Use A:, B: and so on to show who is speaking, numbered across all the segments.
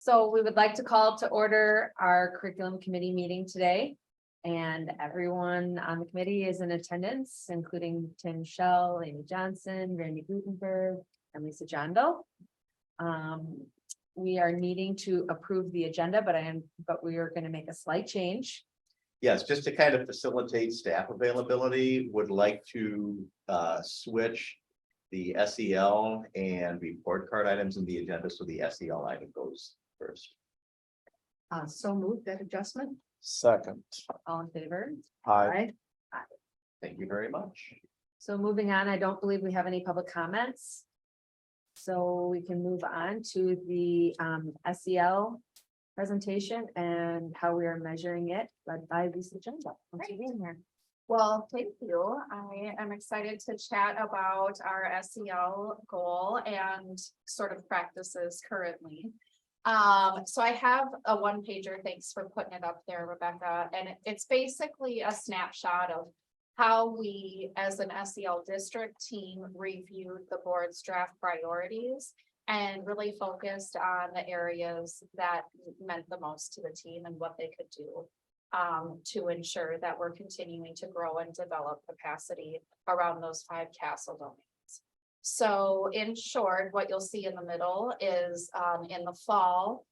A: So we would like to call to order our curriculum committee meeting today. And everyone on the committee is in attendance, including Tim Shell, Amy Johnson, Randy Gutenberg, and Lisa Jondo. We are needing to approve the agenda, but we are going to make a slight change.
B: Yes, just to kind of facilitate staff availability, would like to switch the SEL and report card items in the agenda, so the SEL item goes first.
A: So move that adjustment.
C: Second.
A: All in favor?
C: Aye.
B: Thank you very much.
A: So moving on, I don't believe we have any public comments. So we can move on to the SEL presentation and how we are measuring it, led by Lisa Jondo. Thanks for being here.
D: Well, thank you. I am excited to chat about our SEL goal and sort of practices currently. So I have a one pager. Thanks for putting it up there, Rebecca. And it's basically a snapshot of how we, as an SEL district team, reviewed the board's draft priorities and really focused on the areas that meant the most to the team and what they could do to ensure that we're continuing to grow and develop capacity around those 5 CASEL domains. So in short, what you'll see in the middle is in the fall,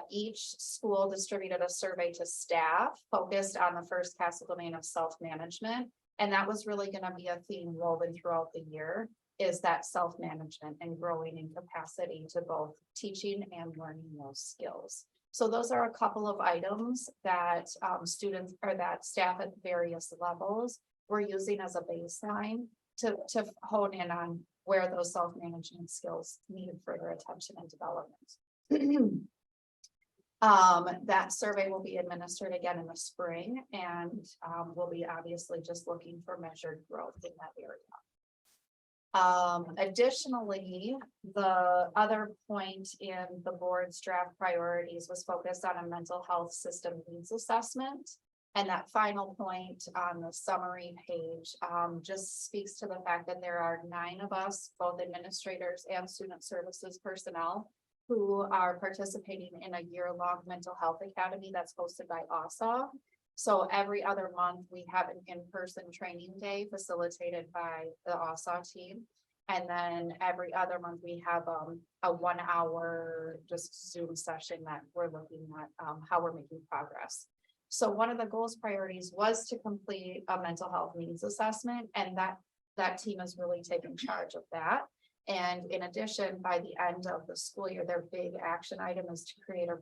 D: each school distributed a survey to staff focused on the first CASEL domain of self-management. And that was really going to be a theme woven throughout the year, is that self-management and growing in capacity to both teaching and learning those skills. So those are a couple of items that students or that staff at various levels were using as a baseline to hone in on where those self-management skills needed further attention and development. That survey will be administered again in the spring, and we'll be obviously just looking for measured growth in that area. Additionally, the other point in the board's draft priorities was focused on a mental health system needs assessment. And that final point on the summary page just speaks to the fact that there are 9 of us, both administrators and student services personnel, who are participating in a year-long mental health academy that's hosted by ASA. So every other month we have an in-person training day facilitated by the ASA team. And then every other month we have a 1-hour just Zoom session that we're looking at how we're making progress. So one of the goals priorities was to complete a mental health needs assessment, and that team is really taking charge of that. And in addition, by the end of the school year, their big action item is to create a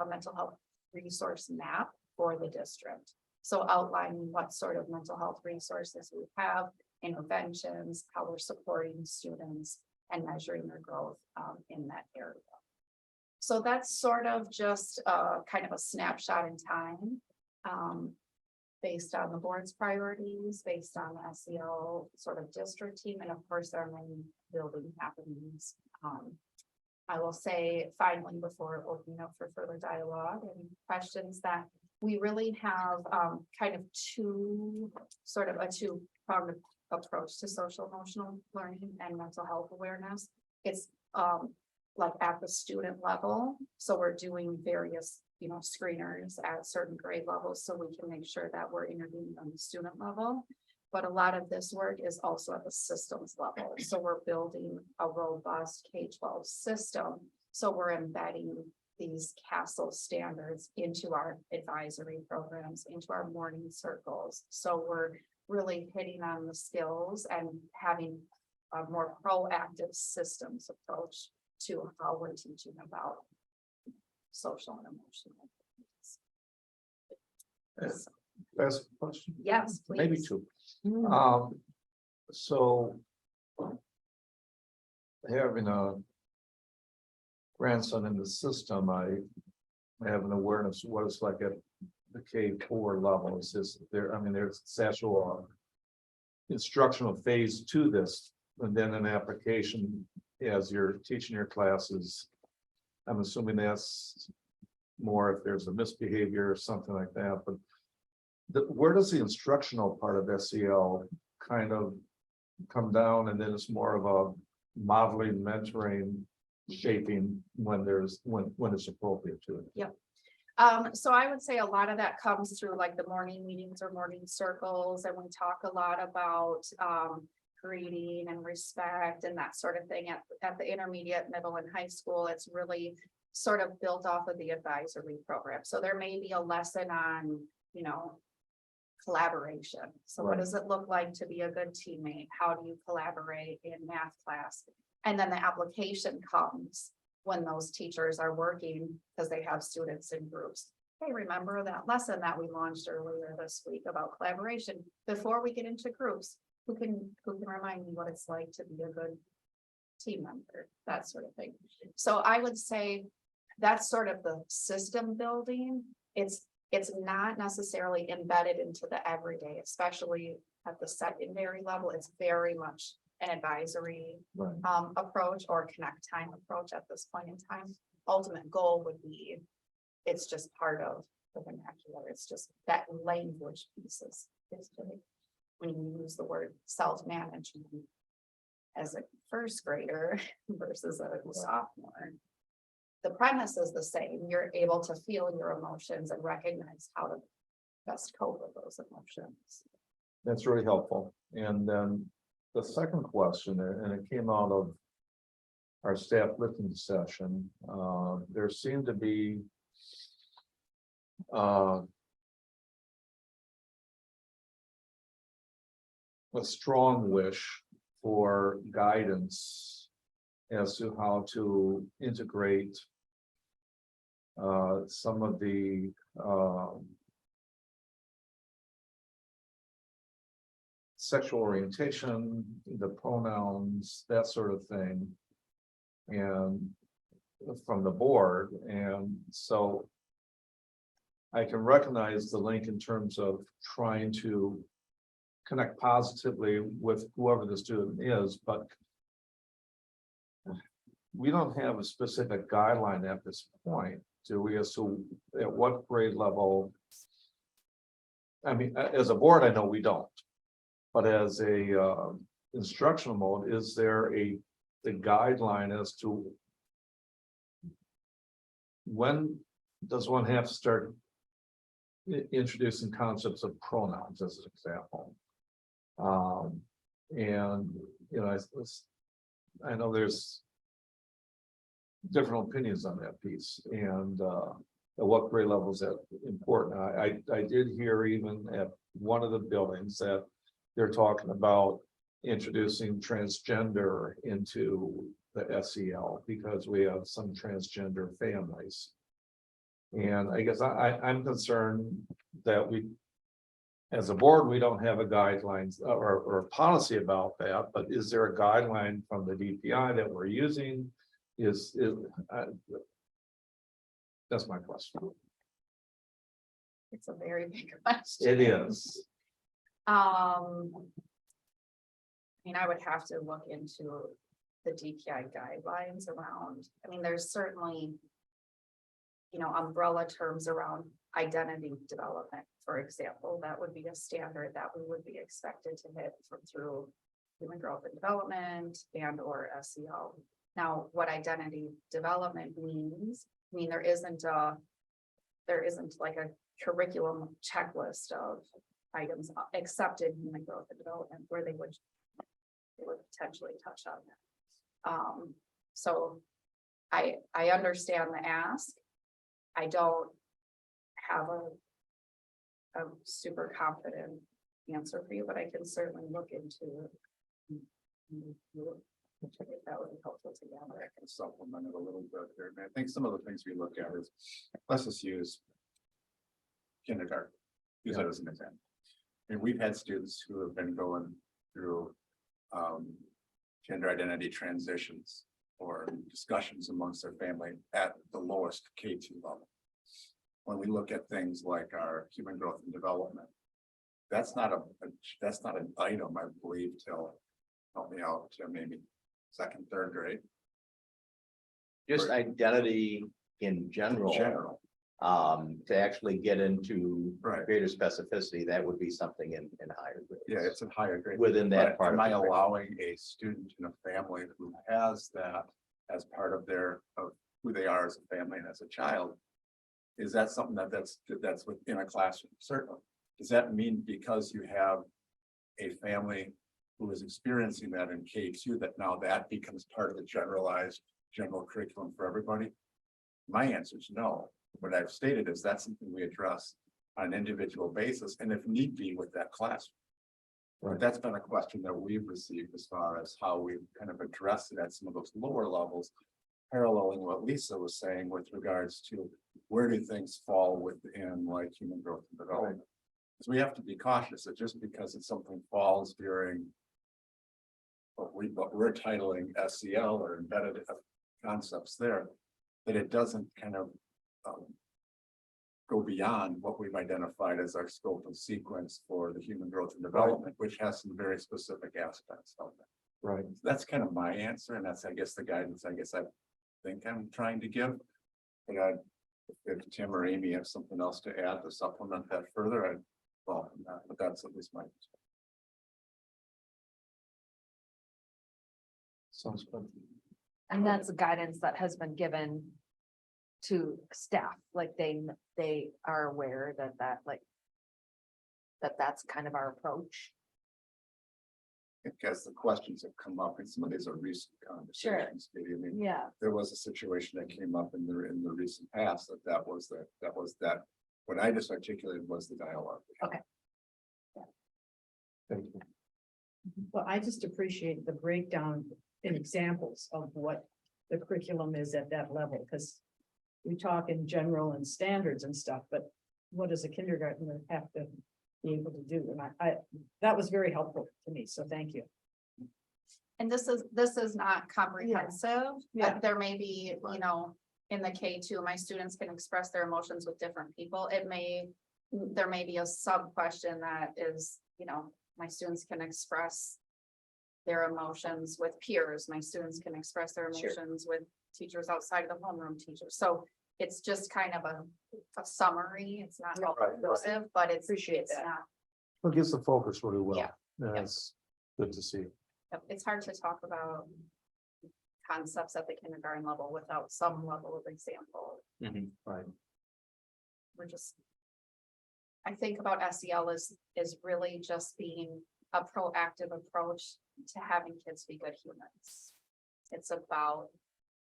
D: mental health resource map for the district. So outlining what sort of mental health resources we have, interventions, how we're supporting students, and measuring their growth in that area. So that's sort of just kind of a snapshot in time based on the board's priorities, based on the SEL sort of district team, and of course our main building happenings. I will say finally, before opening up for further dialogue and questions, that we really have kind of a two-pronged approach to social emotional learning and mental health awareness. It's like at the student level. So we're doing various, screeners at certain grade levels so we can make sure that we're intervening on the student level. But a lot of this work is also at the systems level. So we're building a robust K-12 system. So we're embedding these CASEL standards into our advisory programs, into our morning circles. So we're really hitting on the skills and having a more proactive systems approach to how we're teaching about social and emotional things.
C: Ask a question?
A: Yes, please.
C: Maybe 2.
A: Mm.
C: So having a grandson in the system, I have an awareness of what it's like at the K-4 level. It's just there's actual instructional phase to this, and then an application as you're teaching your classes. I'm assuming that's more if there's a misbehavior or something like that, but where does the instructional part of SEL kind of come down, and then it's more of a modeling, mentoring shaping when when it's appropriate to.
D: So I would say a lot of that comes through like the morning meetings or morning circles, and we talk a lot about greeting and respect and that sort of thing at the intermediate, middle and high school. It's really sort of built off of the advisory program. So there may be a lesson on, collaboration. So what
C: Right.
D: does it look like to be a good teammate? How do you collaborate in math class? And then the application comes when those teachers are working, because they have students in groups. Hey, remember that lesson that we launched earlier this week about collaboration? Before we get into groups, who can remind me what it's like to be a good team member, that sort of thing. So I would say that's sort of the system building. It's not necessarily embedded into the everyday, especially at the secondary level. It's very much an advisory
C: Right.
D: approach or connect time approach at this point in time. Ultimate goal would be, it's just part of the vernacular. It's just that language pieces. When you use the word self-management as a first grader versus a sophomore, the premise is the same. You're able to feel your emotions and recognize how to best cope with those emotions.
C: That's really helpful. And then the second question, and it came out of our staff listening session, there seemed to be a strong wish for guidance as to how to integrate some of the sexual orientation, the pronouns, that sort of thing, and from the board. And so I can recognize the link in terms of trying to connect positively with whoever the student is, but we don't have a specific guideline at this point, do we? As to at what grade level? I mean, as a board, I know we don't. But as a instructional mode, is there the guideline as to when does one have to start introducing concepts of pronouns, as an example? And I know there's different opinions on that piece, and at what grade level is that important? I did hear even at one of the buildings that they're talking about introducing transgender into the SEL because we have some transgender families. And I guess I'm concerned that we, as a board, we don't have a guidelines or a policy about that, but is there a guideline from the DPI that we're using? That's my question.
D: It's a very big question.
C: It is.
D: I mean, I would have to look into the DPI guidelines around, there's certainly, umbrella terms around identity development, for example. That would be a standard that we would be expected to hit through human growth and development and or SEL. Now, what identity development means, there isn't like a curriculum checklist of items except in human growth and development where they would potentially touch on that. So I understand the ask. I don't have a super confident answer for you, but I can certainly look into it. If that would be helpful to you.
E: I can supplement it a little bit here. I think some of the things we look at is, let's just use kindergarten, use that as an example. And we've had students who have been going through gender identity transitions or discussions amongst their family at the lowest K2 level. When we look at things like our human growth and development, that's not an item, I believe, till, help me out, to maybe second, third grade.
B: Just identity in general. To actually get into
E: Right.
B: greater specificity, that would be something in higher grades.
E: Yeah, it's a higher grade.
B: Within that
E: But
B: part of
E: am I
B: the curriculum.
E: allowing a student in a family who has that as part of of who they are as a family and as a child. Is that something that's within a classroom? Certainly. Does that mean because you have a family who is experiencing that in K2, that now that becomes part of the general curriculum for everybody? My answer is no. What I've stated is that's something we address on an individual basis and if need be with that classroom. But that's been a question that we've received as far as how we kind of address it at some of those lower levels, paralleling what Lisa was saying with regards to where do things fall within like human growth and development. Because we have to be cautious that just because it's something falls during what we're titling SEL or embedded concepts there, that it doesn't kind of go beyond what we've identified as our scope and sequence for the human growth and development, which has some very specific aspects of it.
C: Right.
E: That's kind of my answer, and that's, I guess, the guidance I think I'm trying to give. But if Tim or Amy have something else to add to supplement that further, but that's at least my.
C: Sounds good.
A: And that's the guidance that has been given to staff, like they are aware that's kind of our approach.
E: Because the questions have come up, and some of these are recent conversations. I mean,
A: Yeah.
E: there was a situation that came up in the recent past that was what I just articulated was the dialogue.
A: Okay.
C: Thank you.
F: Well, I just appreciate the breakdown in examples of what the curriculum is at that level, because we talk in general and standards and stuff, but what does a kindergartner have to be able to do? And I that was very helpful to me, so thank you.
D: And this is not comprehensive,
F: Yeah.
D: but there may be, in the K2, my students can express their emotions with different people. There may be a sub question that is, my students can express their emotions with peers. My students can express their
F: Sure.
D: emotions with teachers outside of the homeroom teachers. So it's just kind of a summary. It's not all
C: Right.
D: inclusive, but
F: Appreciate
D: it's
F: that.
D: not.
C: It gets the focus really well.
D: Yeah.
C: That's good to see.
D: It's hard to talk about concepts at the kindergarten level without some level of example.
C: Right.
D: I think about SEL is really just being a proactive approach to having kids be good humans. It's about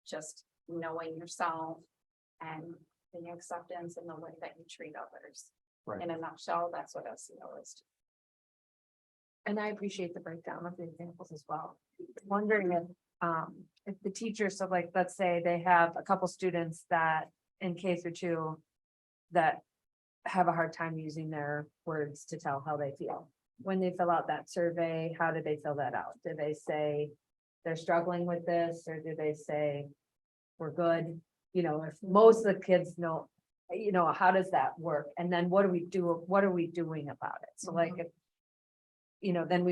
D: just knowing yourself and the acceptance in the way that you treat others.
C: Right.
D: In a nutshell, that's what SEL is.
A: And I appreciate the breakdown of the examples as well. Wondering if the teachers, so like, let's say they have a couple students that in K-2 that have a hard time using their words to tell how they feel. When they fill out that survey, how do they fill that out? Do they say they're struggling with this, or do they say we're good? If most of the kids know, how does that work? And then what do we do? What are we doing about it? So like, if then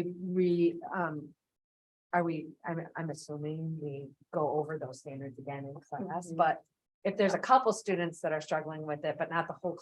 A: I'm assuming we go over those standards again in class, but if there's a couple students that are struggling with it, but not the whole,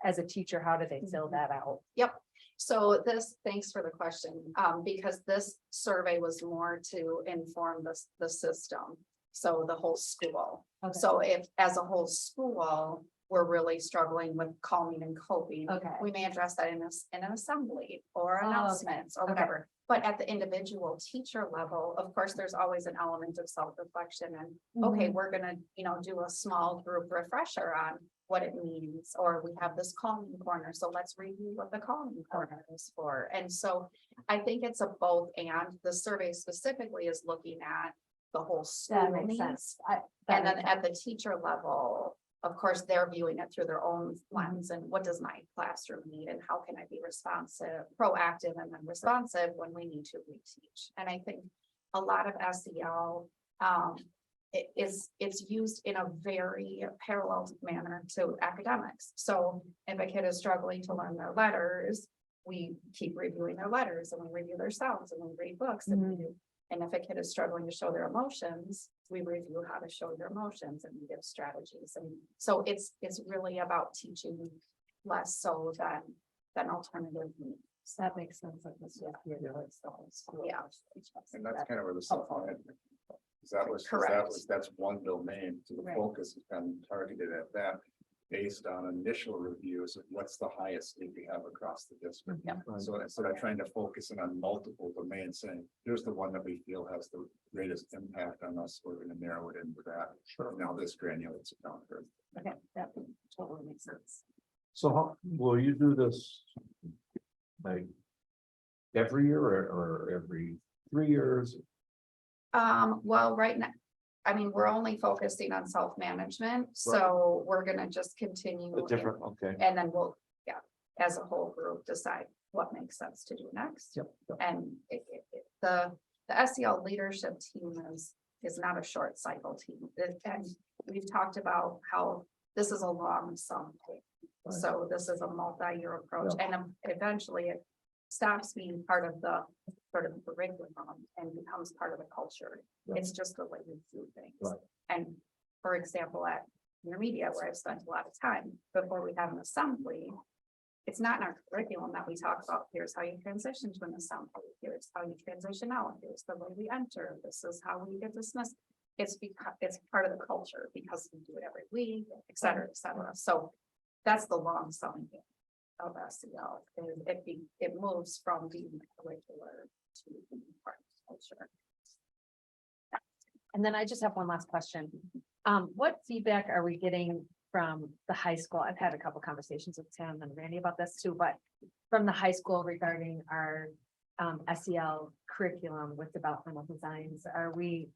A: as a teacher, how do they fill that out?
D: Yep. So thanks for the question, because this survey was more to inform the system. So the whole school.
A: Okay.
D: So if as a whole school, we're really struggling with calming and coping.
A: Okay.
D: We may address that in an assembly or
A: Oh, okay.
D: announcements or whatever. But at the individual teacher level, of course, there's always an element of self-reflection and, okay, we're gonna, do a small group refresher on what it means, or we have this calming corner. So let's review what the calming corner is for. And so I think it's a both, and the survey specifically is looking at the whole school
A: That makes
D: needs.
A: sense.
D: And then at the teacher level, of course, they're viewing it through their own lens and what does my classroom need and how can I be responsive, proactive and then responsive when we need to reteach. And I think a lot of SEL, it's used in a very parallel manner to academics. So if a kid is struggling to learn their letters, we keep reviewing their letters and we review their sounds and we read books and we do. And if a kid is struggling to show their emotions, we review how to show your emotions and we give strategies. And so it's really about teaching less so than alternative means.
A: That makes sense. Like this, yeah.
D: Yeah.
E: And that's kind of where the self-ed
D: Correct.
E: That's one domain, so the
F: Right.
E: focus has been targeted at that. Based on initial reviews of what's the highest need we have across the district.
D: Yep.
E: So instead of trying to focus in on multiple domains, saying, here's the one that we feel has the greatest impact on us, we're gonna narrow it into that.
C: Sure.
E: Now this granulates it down further.
A: Okay, that totally makes sense.
C: So how, will you do this? Like. Every year or every 3 years?
D: Well, right now, I mean, we're only focusing on self-management, so we're gonna just continue.
C: The different, okay.
D: And then we'll, yeah, as a whole group, decide what makes sense to do next.
C: Yep.
D: And the SEL leadership team is not a short cycle team. And we've talked about how this is a long sum.
C: Right.
D: So this is a multi-year approach, and eventually it stops being part of the sort of curriculum and becomes part of the culture.
C: Yeah.
D: It's just the way we do things.
C: Right.
D: And for example, at intermediate, where I've spent a lot of time before we have an assembly, it's not in our curriculum that we talk about, here's how you transition to an assembly, here's how you transition out, here's the way we enter, this is how we get dismissed. It's because it's part of the culture because we do it every week, et cetera, et cetera. So that's the long selling game of SEL. It moves from being curricular to being part of culture.
A: And then I just have one last question. What feedback are we getting from the high school? I've had a couple conversations with Tim and Randy about this too, but from the high school regarding our SEL curriculum with developmental designs, are we,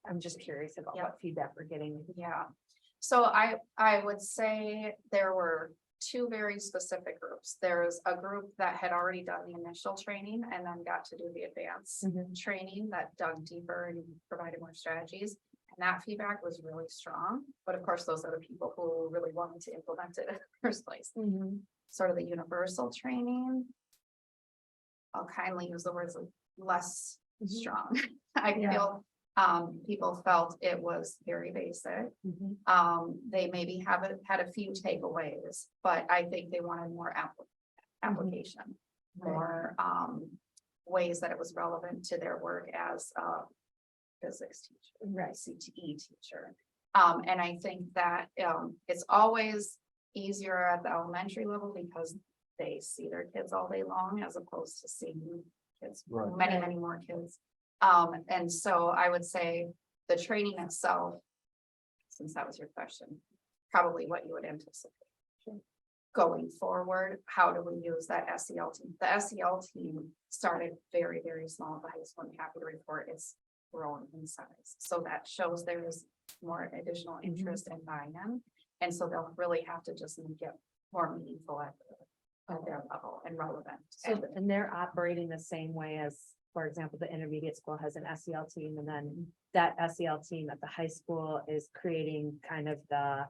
A: I'm just curious about
D: Yeah.
A: what feedback we're getting.
D: Yeah, so I would say there were two very specific groups. There's a group that had already done the initial training and then got to do the advanced training that dug deeper and provided more strategies. And that feedback was really strong. But of course, those are the people who really wanted to implement it in the first place. Sort of the universal training. I'll kindly use the words less strong. I
A: Yeah.
D: feel people felt it was very basic. They maybe had a few takeaways, but I think they wanted more application, more ways that it was relevant to their work as a physics teacher, right, CTE teacher. And I think that it's always easier at the elementary level because they see their kids all day long as opposed to seeing kids,
C: Right.
D: many more kids. And so I would say the training itself, since that was your question, probably what you would anticipate. Going forward, how do we use that SEL team? The SEL team started very, very small at the high school. I'm happy to report it's grown in size. So that shows there's more additional interest and buy-in. And so they'll really have to just get more meaningful at their level and relevant.
A: So, and they're operating the same way as, for example, the intermediate school has an SEL team, and then that SEL team at the high school is creating kind of the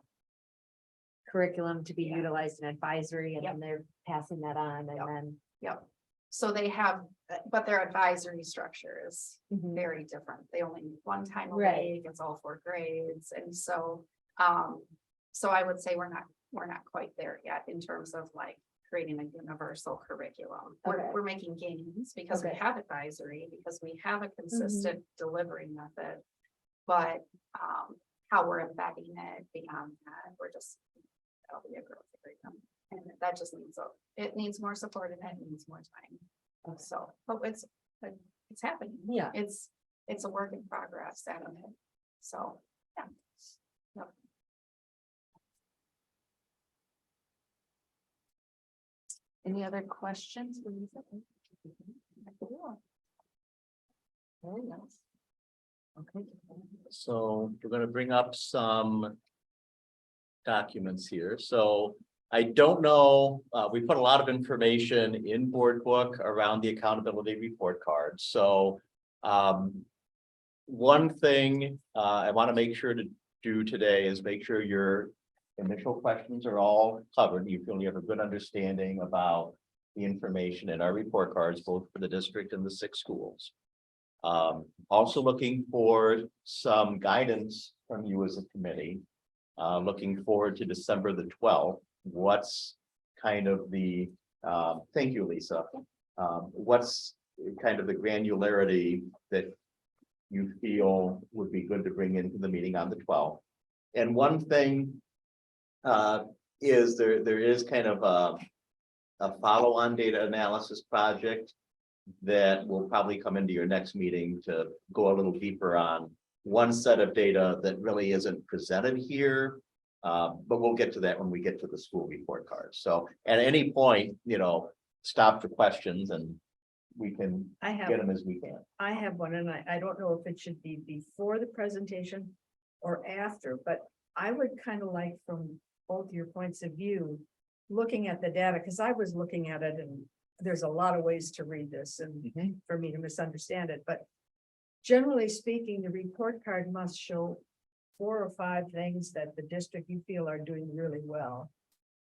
A: curriculum to be
D: Yeah.
A: utilized in advisory, and
D: Yep.
A: then they're passing that on, and
D: Yep.
A: then.
D: Yep. So they have, but their advisory structure is
A: Mhm.
D: very different. They only meet one time a
A: Right.
D: week, it's all 4 grades, and so, so I would say we're not quite there yet in terms of like creating a universal curriculum.
A: Okay.
D: We're making gains because we
A: Okay.
D: have advisory, because we have a consistent delivery method. But, how we're embedding it beyond that, that'll be a growth area. And that just it needs more support and it needs more time. So, but it's happening.
A: Yeah.
D: It's a work in progress and so, yeah. Yep.
A: Any other questions? Very nice. Okay.
B: So we're gonna bring up some documents here. So I don't know, we put a lot of information in board book around the accountability report card. So one thing I want to make sure to do today is make sure your initial questions are all covered. You feel you have a good understanding about the information in our report cards, both for the district and the 6 schools. Also looking for some guidance from you as a committee. Looking forward to December the 12th. What's kind of the, thank you, Lisa. What's kind of the granularity that you feel would be good to bring into the meeting on the 12th. And one thing is there is kind of a follow-on data analysis project that will probably come into your next meeting to go a little deeper on one set of data that really isn't presented here. But we'll get to that when we get to the school report cards. So at any point, stop for questions and we can
F: I
B: get
F: have,
B: them as we can.
F: I have one, and I don't know if it should be before the presentation or after, but I would kind of like, from both your points of view, looking at the data, because I was looking at it, and there's a lot of ways to read this and for me to misunderstand it, but generally speaking, the report card must show 4 or 5 things that the district you feel are doing really well.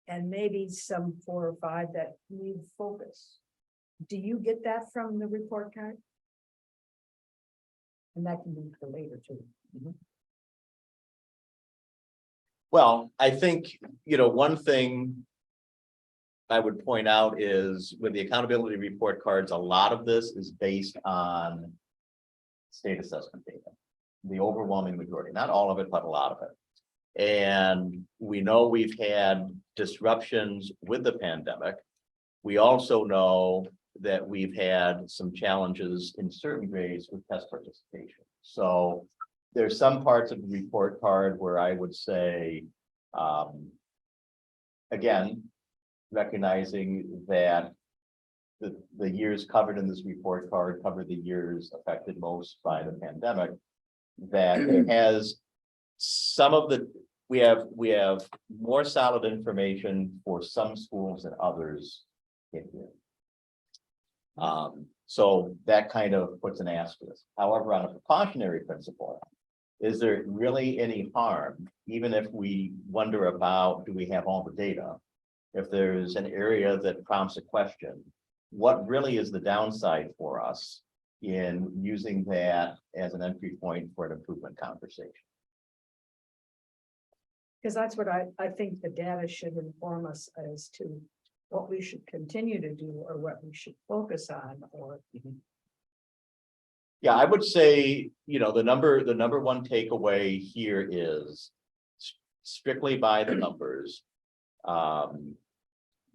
F: And maybe some 4 or 5 that need focus. Do you get that from the report card? And that can be for later too.
B: Well, I think, one thing I would point out is with the accountability report cards, a lot of this is based on state assessment data. The overwhelming majority, not all of it, but a lot of it. And we know we've had disruptions with the pandemic. We also know that we've had some challenges in certain grades with test participation. So there's some parts of the report card where I would say, again, recognizing that the years covered in this report card cover the years affected most by the pandemic, that it has some of the, we have more solid information for some schools than others in here. So that kind of puts an asterisk. However, on a precautionary principle, is there really any harm, even if we wonder about, do we have all the data? If there's an area that prompts a question, what really is the downside for us in using that as an entry point for an improvement conversation?
F: Because that's what I think the data should inform us as to what we should continue to do or what we should focus on, or
B: Yeah, I would say, the number one takeaway here is strictly by the numbers.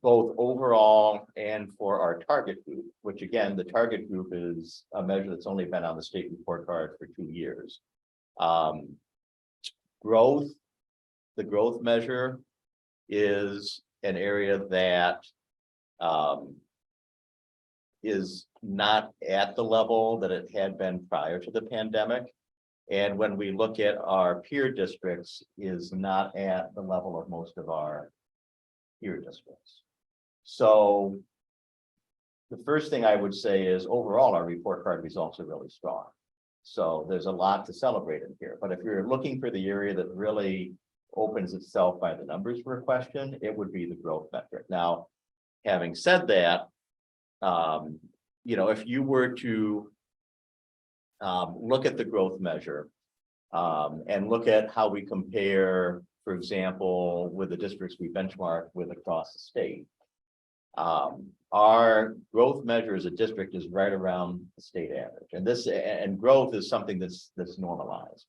B: Both overall and for our target group, which again, the target group is a measure that's only been on the state report card for 2 years. Growth, the growth measure is an area that is not at the level that it had been prior to the pandemic. And when we look at our peer districts, is not at the level of most of our peer districts. So the first thing I would say is overall, our report card results are really strong. So there's a lot to celebrate in here. But if you're looking for the area that really opens itself by the numbers for a question, it would be the growth metric. Now, having said that, if you were to look at the growth measure and look at how we compare, for example, with the districts we benchmark with across the state, our growth measure as a district is right around the state average, and growth is something that's normalized.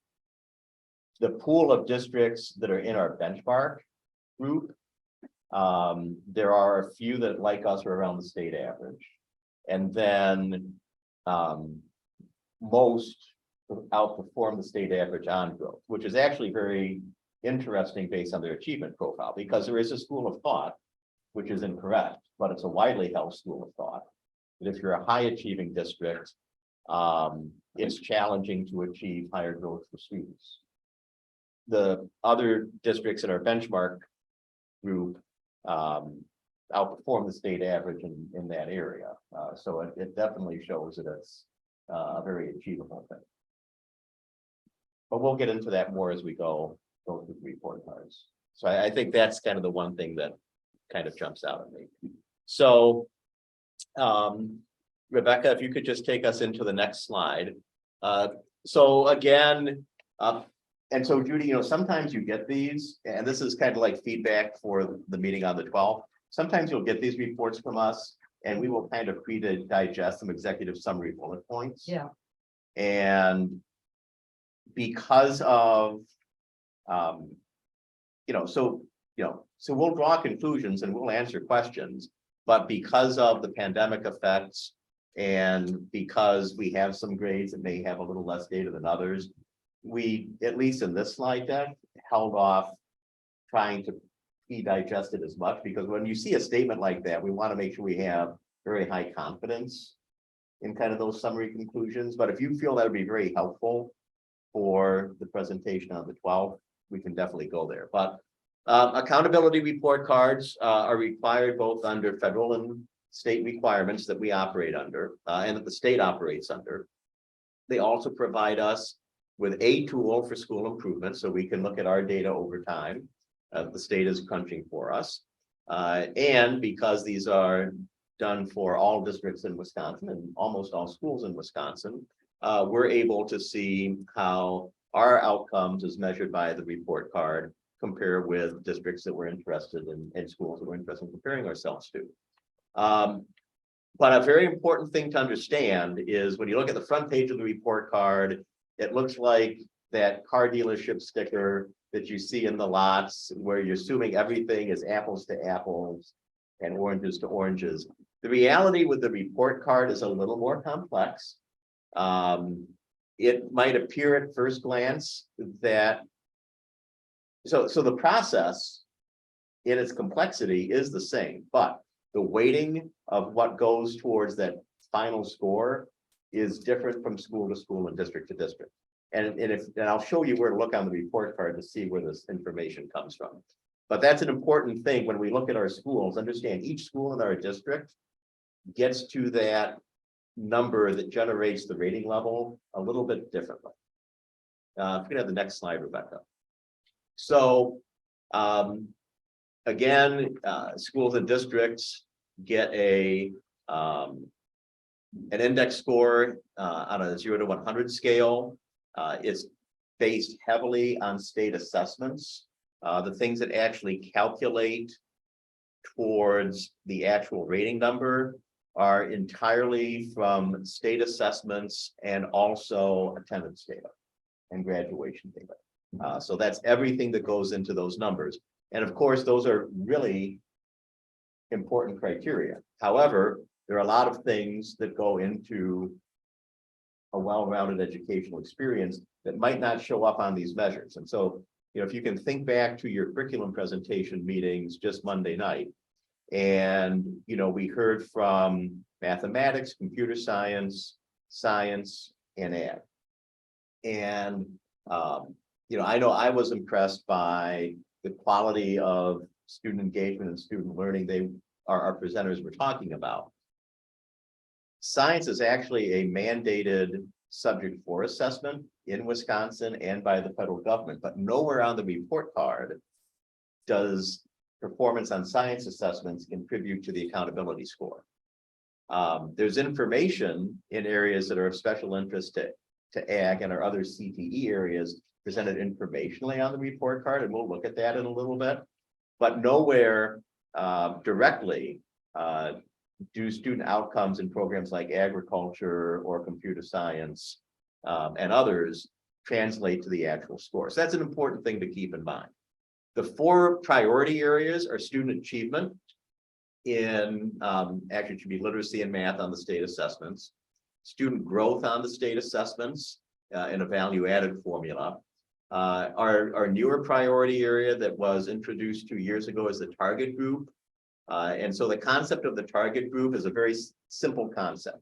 B: The pool of districts that are in our benchmark group, there are a few that, like us, are around the state average, and then most outperform the state average on growth, which is actually very interesting based on their achievement profile, because there is a school of thought, which is incorrect, but it's a widely held school of thought, that if you're a high achieving district, it's challenging to achieve higher growth for students. The other districts in our benchmark group outperform the state average in that area. So it definitely shows that it's a very achievable thing. But we'll get into that more as we go through the report cards. So I think that's kind of the one thing that kind of jumps out at me. So Rebecca, if you could just take us into the next slide. So again, and so Judy, sometimes you get these, and this is kind of like feedback for the meeting on the 12th. Sometimes you'll get these reports from us, and we will kind of digest some executive summary bullet points.
F: Yeah,
B: And because of, so we'll draw conclusions and we'll answer questions. But because of the pandemic effects and because we have some grades that may have a little less data than others, we, at least in this slide deck, held off trying to be digested as much, because when you see a statement like that, we want to make sure we have very high confidence in kind of those summary conclusions. But if you feel that would be very helpful for the presentation on the 12th, we can definitely go there. But accountability report cards are required both under federal and state requirements that we operate under and that the state operates under. They also provide us with a tool for school improvement, so we can look at our data over time. The state is crunching for us. And because these are done for all districts in Wisconsin and almost all schools in Wisconsin, we're able to see how our outcomes as measured by the report card compare with districts that we're interested in and schools that we're interested in comparing ourselves to. But a very important thing to understand is when you look at the front page of the report card, it looks like that car dealership sticker that you see in the lots where you're assuming everything is apples to apples and oranges to oranges. The reality with the report card is a little more complex. It might appear at first glance that so the process in its complexity is the same, but the weighting of what goes towards that final score is different from school to school and district to district. And I'll show you where to look on the report card to see where this information comes from. But that's an important thing when we look at our schools. Understand each school in our district gets to that number that generates the rating level a little bit differently. If you can have the next slide, Rebecca. So again, schools and districts get an index score on a 0 to 100 scale. It's based heavily on state assessments. The things that actually calculate towards the actual rating number are entirely from state assessments and also attendance data and graduation data. So that's everything that goes into those numbers. And of course, those are really important criteria. However, there are a lot of things that go into a well-rounded educational experience that might not show up on these measures. And so, if you can think back to your curriculum presentation meetings just Monday night, and, we heard from mathematics, computer science, science, and ag. And, I know I was impressed by the quality of student engagement and student learning our presenters were talking about. Science is actually a mandated subject for assessment in Wisconsin and by the federal government, but nowhere on the report card does performance on science assessments contribute to the accountability score. There's information in areas that are of special interest to ag and our other CTE areas presented informationally on the report card, and we'll look at that in a little bit, but nowhere directly do student outcomes in programs like agriculture or computer science and others translate to the actual score. So that's an important thing to keep in mind. The 4 priority areas are student achievement in, actually it should be literacy and math on the state assessments, student growth on the state assessments in a value-added formula. Our newer priority area that was introduced 2 years ago is the target group. And so the concept of the target group is a very simple concept.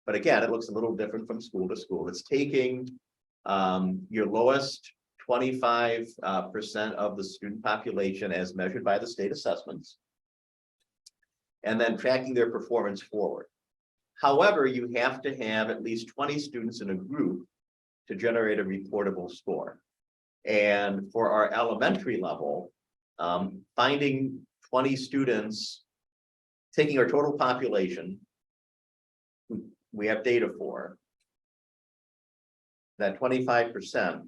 B: But again, it looks a little different from school to school. It's taking your lowest 25% of the student population as measured by the state assessments, and then tracking their performance forward. However, you have to have at least 20 students in a group to generate a reportable score. And for our elementary level, finding 20 students, taking our total population, we have data for that 25%,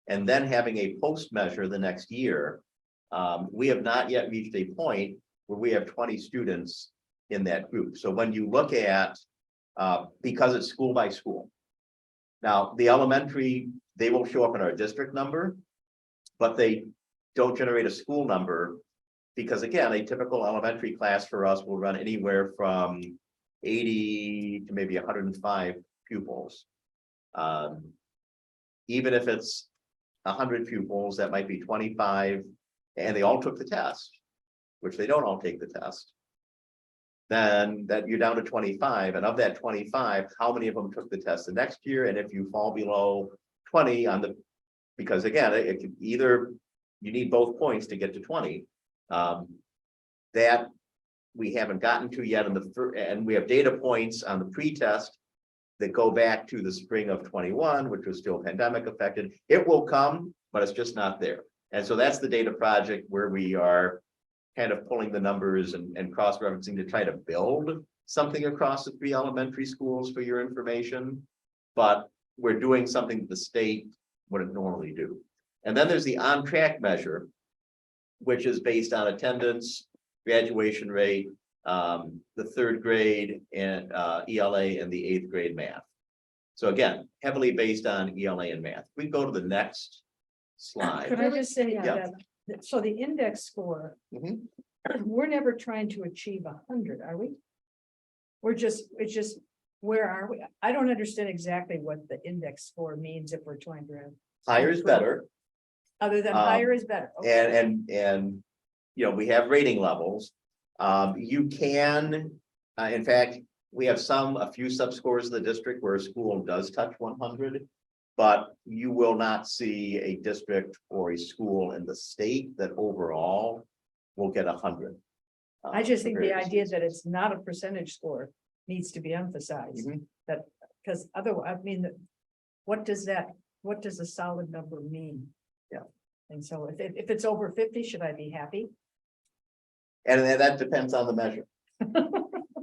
B: and then having a post measure the next year, we have not yet reached a point where we have 20 students in that group. So when you look at, because it's school by school. Now, the elementary, they will show up in our district number, but they don't generate a school number. Because again, a typical elementary class for us will run anywhere from 80 to maybe 105 pupils. Even if it's 100 pupils, that might be 25, and they all took the test, which they don't all take the test. Then that you're down to 25, and of that 25, how many of them took the test the next year? And if you fall below 20 on the, because again, it could either, you need both points to get to 20. That we haven't gotten to yet in and we have data points on the pre-test that go back to the spring of 21, which was still pandemic affected. It will come, but it's just not there. And so that's the data project where we are kind of pulling the numbers and cross-referencing to try to build something across the 3 elementary schools for your information. But we're doing something that the state wouldn't normally do. And then there's the on-track measure, which is based on attendance, graduation rate, the 3rd grade and ELA and the 8th grade math. So again, heavily based on ELA and math. We go to the next slide.
F: Could I just say
B: Yeah.
F: that, so the index score,
B: Mhm.
F: we're never trying to achieve 100, are we? It's just, where are we? I don't understand exactly what the index score means if we're trying to.
B: Higher is better.
F: Other than higher is better. Okay.
B: And, you know, we have rating levels. You can, in fact, we have a few subscores in the district where a school does touch 100. But you will not see a district or a school in the state that overall will get 100.
F: I just think the
B: various
F: idea
B: reasons.
F: that it's not a percentage score needs to be emphasized,
B: Mhm.
F: that, because otherwise, I mean, what does a solid number mean?
B: Yeah.
F: And so if it's over 50, should I be happy?
B: And then that depends on the measure.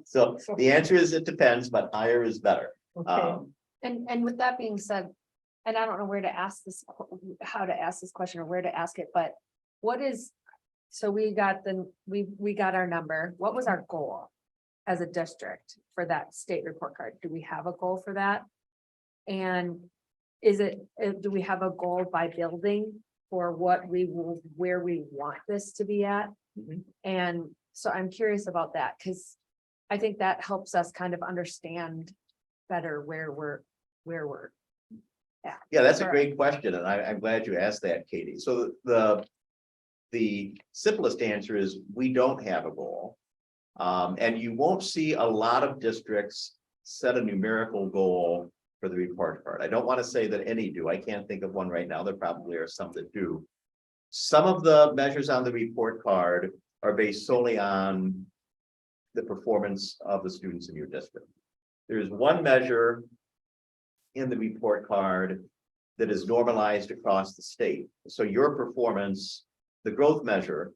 B: So the answer is it depends, but higher is better.
F: Okay,
A: And with that being said, and I don't know where to ask this, how to ask this question or where to ask it, but what is, so we got we got our number. What was our goal as a district for that state report card? Do we have a goal for that? And do we have a goal by building for where we want this to be at?
B: Mhm.
A: And so I'm curious about that, because I think that helps us kind of understand better where we're at.
B: Yeah, that's a great question, and I'm glad you asked that, Katie. So the simplest answer is we don't have a goal. And you won't see a lot of districts set a numerical goal for the report card. I don't want to say that any do. I can't think of one right now. There probably are some that do. Some of the measures on the report card are based solely on the performance of the students in your district. There's one measure in the report card that is normalized across the state. So your performance, the growth measure,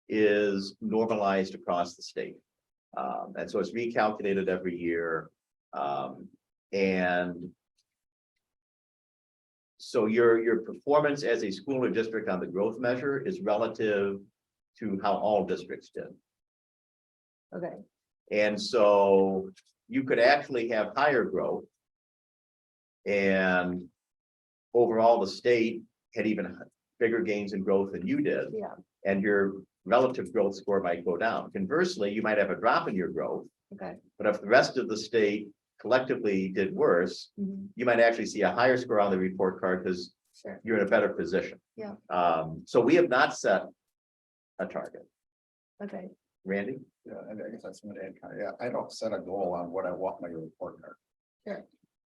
B: is normalized across the state. And so it's recalculated every year. And so your performance as a school or district on the growth measure is relative to how all districts did.
A: Okay,
B: And so you could actually have higher growth. And overall, the state had even bigger gains in growth than you did.
A: yeah,
B: And your relative growth score might go down. Conversely, you might have a drop in your growth,
A: okay.
B: but if the rest of the state collectively did worse,
A: Mhm.
B: you might actually see a higher score on the report card because
A: Sure.
B: you're in a better position.
A: Yeah.
B: So we have not set a target.
A: Okay,
B: Randy?
E: Yeah, and I guess that's what I kind of, yeah, I don't set a goal on what I want my report card.
A: Sure.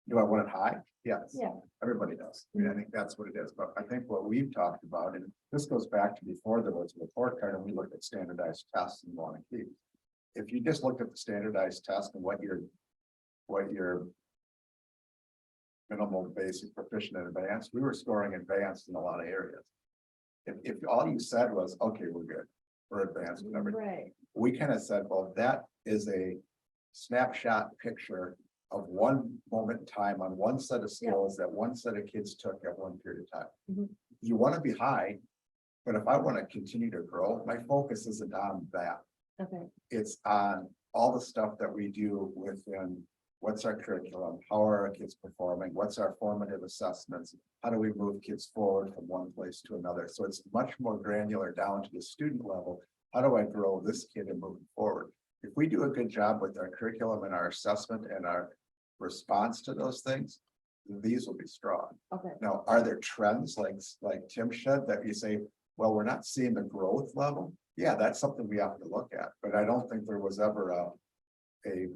E: Do I want it high? Yes.
A: Yeah.
E: Everybody does. I mean, I think that's what it is, but I think what we've talked about, and this goes back to before there was a report card and we looked at standardized tests in Waunakee. If you just looked at the standardized test and what your minimal basic proficient and advanced, we were scoring advanced in a lot of areas. If all you said was, okay, we're good, we're advanced and everything.
A: right,
E: We kind of said, well, that is a snapshot picture of one moment in time on one set of skills that one set of kids took at one period of time.
A: Mhm.
E: You want to be high, but if I want to continue to grow, my focus isn't on that.
A: okay,
E: It's on all the stuff that we do within, what's our curriculum, how are our kids performing, what's our formative assessments? How do we move kids forward from one place to another? So it's much more granular down to the student level. How do I grow this kid and move forward? If we do a good job with our curriculum and our assessment and our response to those things, these will be strong.
A: Okay.
E: Now, are there trends like Tim said that you say, well, we're not seeing the growth level? Yeah, that's something we have to look at, but I don't think there was ever a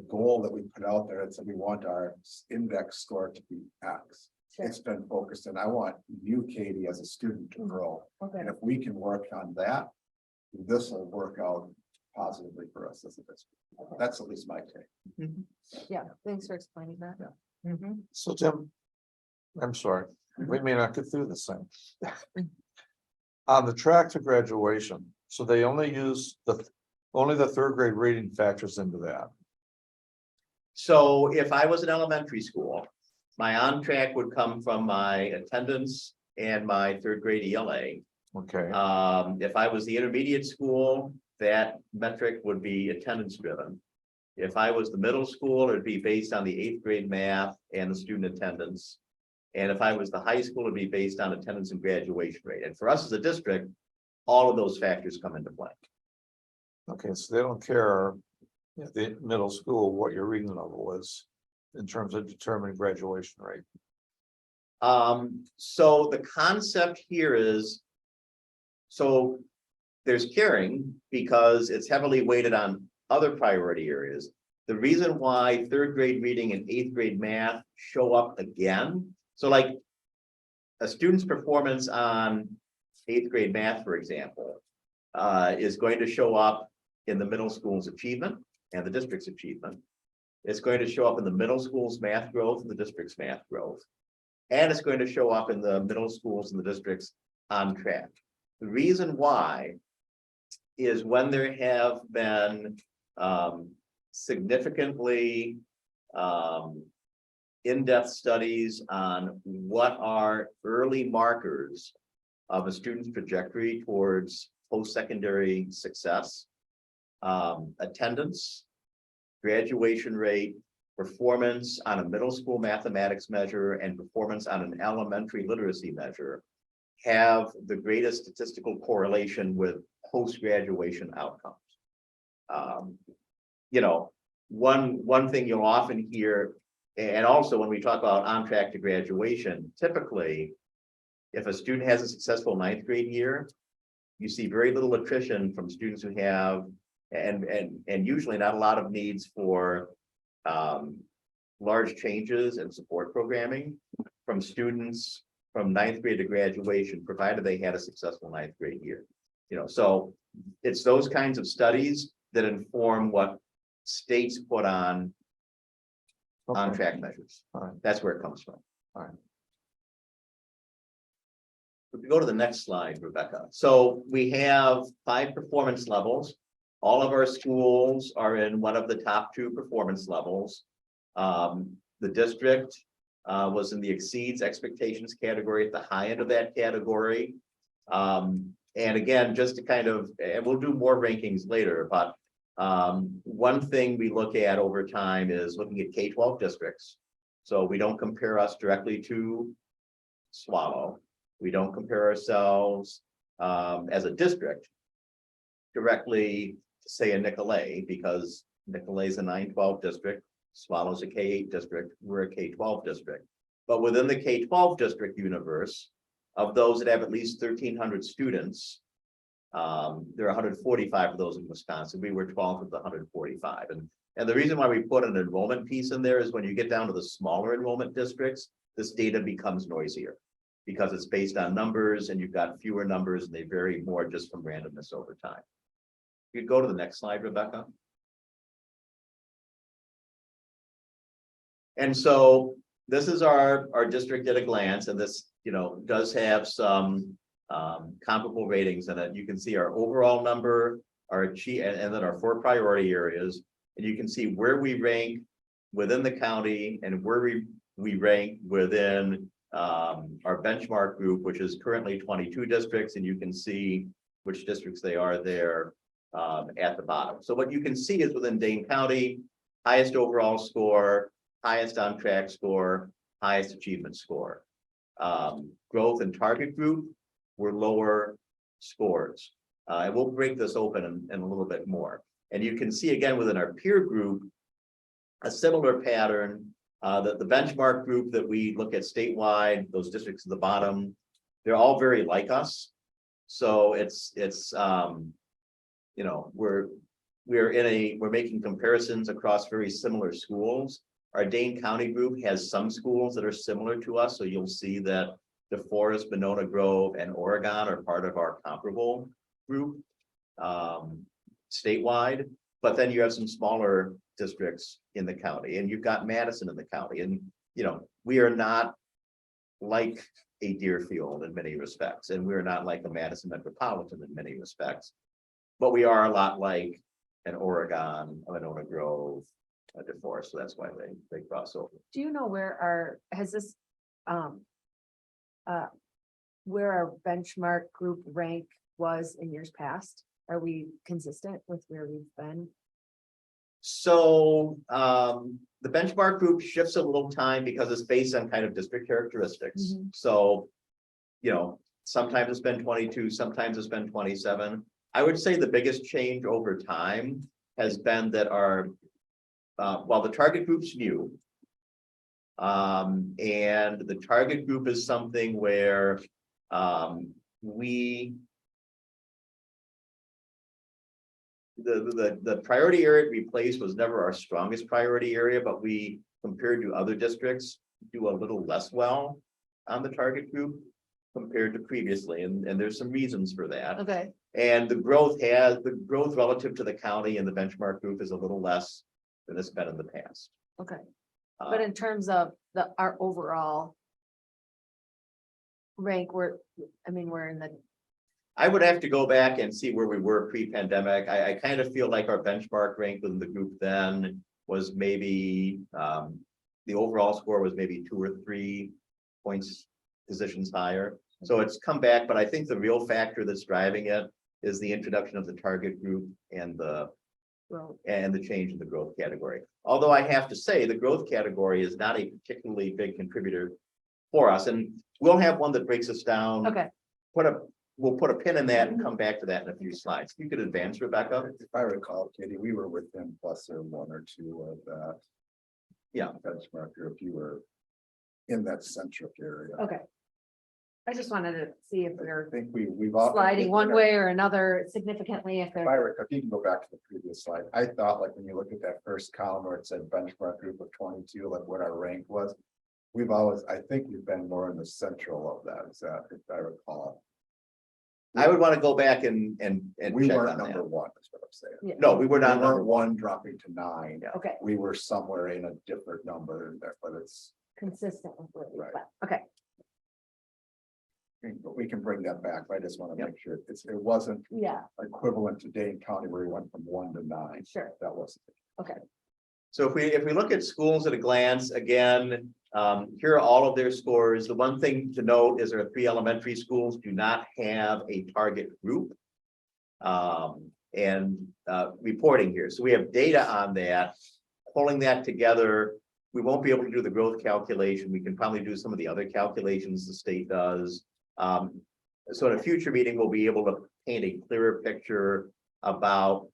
E: goal that we put out there that said we want our index score to be X.
A: Sure.
E: It's been focused, and I want you, Katie, as a student to grow.
A: Okay.
E: And if we can work on that, this will work out positively for us as a district.
A: Okay.
E: That's at least my take.
A: Yeah, thanks for explaining that.
C: So Tim, I'm sorry, we may not get through this thing. On the track to graduation, so they only use only the third grade reading factors into that.
B: So if I was an elementary school, my on track would come from my attendance and my third grade ELA.
C: Okay,
B: If I was the intermediate school, that metric would be attendance driven. If I was the middle school, it'd be based on the 8th grade math and the student attendance. And if I was the high school, it'd be based on attendance and graduation rate. And for us as a district, all of those factors come into play.
C: okay, so they don't care at the middle school what your reading level is in terms of determining graduation rate.
B: So the concept here is, so there's caring because it's heavily weighted on other priority areas. The reason why third grade reading and 8th grade math show up again. So like a student's performance on 8th grade math, for example, is going to show up in the middle school's achievement and the district's achievement. It's going to show up in the middle school's math growth and the district's math growth. And it's going to show up in the middle schools and the district's on track. The reason why is when there have been significantly in-depth studies on what are early markers of a student's trajectory towards post-secondary success, attendance, graduation rate, performance on a middle school mathematics measure, and performance on an elementary literacy measure have the greatest statistical correlation with post-graduation outcomes. You know, one thing you'll often hear, and also when we talk about on track to graduation, typically, if a student has a successful 9th grade year, you see very little attrition from students who have, and usually not a lot of needs for large changes in support programming from students from 9th grade to graduation, provided they had a successful 9th grade year. You know, so it's those kinds of studies that inform what states put on
C: Okay.
B: track measures.
C: All right.
B: That's where it comes from.
C: All right.
B: If we go to the next slide, Rebecca. So we have 5 performance levels. All of our schools are in one of the top 2 performance levels. The district was in the exceeds expectations category at the high end of that category. And again, just to kind of, and we'll do more rankings later, but one thing we look at over time is looking at K-12 districts. So we don't compare us directly to Swallow. We don't compare ourselves as a district directly to say a Nicolay, because Nicolay is a 9-12 district, Swallow's a K-8 district, we're a K-12 district. But within the K-12 district universe, of those that have at least 1,300 students, there are 145 of those in Wisconsin. We were 12th of the 145. And the reason why we put an enrollment piece in there is when you get down to the smaller enrollment districts, this data becomes noisier because it's based on numbers and you've got fewer numbers and they vary more just from randomness over time. You go to the next slide, Rebecca. And so this is our district at a glance, and this, you know, does have some comparable ratings in it. You can see our overall number, our achieve, and then our 4 priority areas, and you can see where we rank within the county and where we rank within our benchmark group, which is currently 22 districts, and you can see which districts they are there at the bottom. So what you can see is within Dane County, highest overall score, highest on track score, highest achievement score. Growth and target group were lower scores. And we'll break this open in a little bit more. And you can see again within our peer group, a similar pattern, that the benchmark group that we look at statewide, those districts at the bottom, they're all very like us. So it's you know, we're making comparisons across very similar schools. Our Dane County group has some schools that are similar to us, so you'll see that DeForest, Monona Grove, and Oregon are part of our comparable group statewide. But then you have some smaller districts in the county, and you've got Madison in the county, and you know, we are not like a Deerfield in many respects, and we're not like a Madison metropolitan in many respects. But we are a lot like an Oregon, a Monona Grove, a DeForest, so that's why they cross over.
A: Do you know where where our benchmark group rank was in years past? Are we consistent with where we've been?
B: So the benchmark group shifts a little time because it's based on kind of district characteristics.
A: Mhm.
B: So, you know, sometimes it's been 22, sometimes it's been 27. I would say the biggest change over time has been that our, while the target group's new, and the target group is something where the priority area we placed was never our strongest priority area, but we, compared to other districts, do a little less well on the target group compared to previously, and there's some reasons for that.
A: Okay,
B: And the growth relative to the county and the benchmark group is a little less than it's been in the past.
A: okay. But in terms of our overall rank, we're in the,
B: I would have to go back and see where we were pre-pandemic. I kind of feel like our benchmark rank within the group then was maybe, the overall score was maybe 2 or 3 points, positions higher. So it's come back, but I think the real factor that's driving it is the introduction of the target group and the change in the growth category. Although I have to say, the growth category is not a particularly big contributor for us, and we'll have one that breaks us down.
A: okay,
B: We'll put a pin in that and come back to that in a few slides. You could advance, Rebecca.
E: If I recall, Katie, we were within plus or 1 or 2 of that.
B: Yeah.
E: Benchmark group, you were in that centric area.
A: okay. I just wanted to see if
E: I
A: we're
E: think we've all.
A: sliding one way or another significantly, if
E: If
A: they're.
E: I recall, if you can go back to the previous slide, I thought like when you look at that first column where it said benchmark group of 22, like what our rank was. I think we've been more in the central of that, is that, if I recall.
B: I would want to go back and
E: We
B: check
E: weren't
B: on
E: number
B: that.
E: 1, is what I'm saying.
A: Yeah.
B: No, we were
E: We
B: not number
E: weren't 1 dropping to 9.
B: Yeah.
A: Okay,
E: We were somewhere in a different number in there, but it's,
A: consistent with where we've
E: Right.
A: been. Okay,
E: but we can bring that back. I just want to
B: Yep.
E: make sure it wasn't
A: yeah,
E: equivalent to Dane County where we went from 1 to 9.
A: sure,
E: That wasn't.
A: okay.
B: So if we look at schools at a glance, again, here are all of their scores. The one thing to note is our 3 elementary schools do not have a target group. Reporting here. So we have data on that. Pulling that together, we won't be able to do the growth calculation. We can probably do some of the other calculations the state does. So in a future meeting, we'll be able to paint a clearer picture about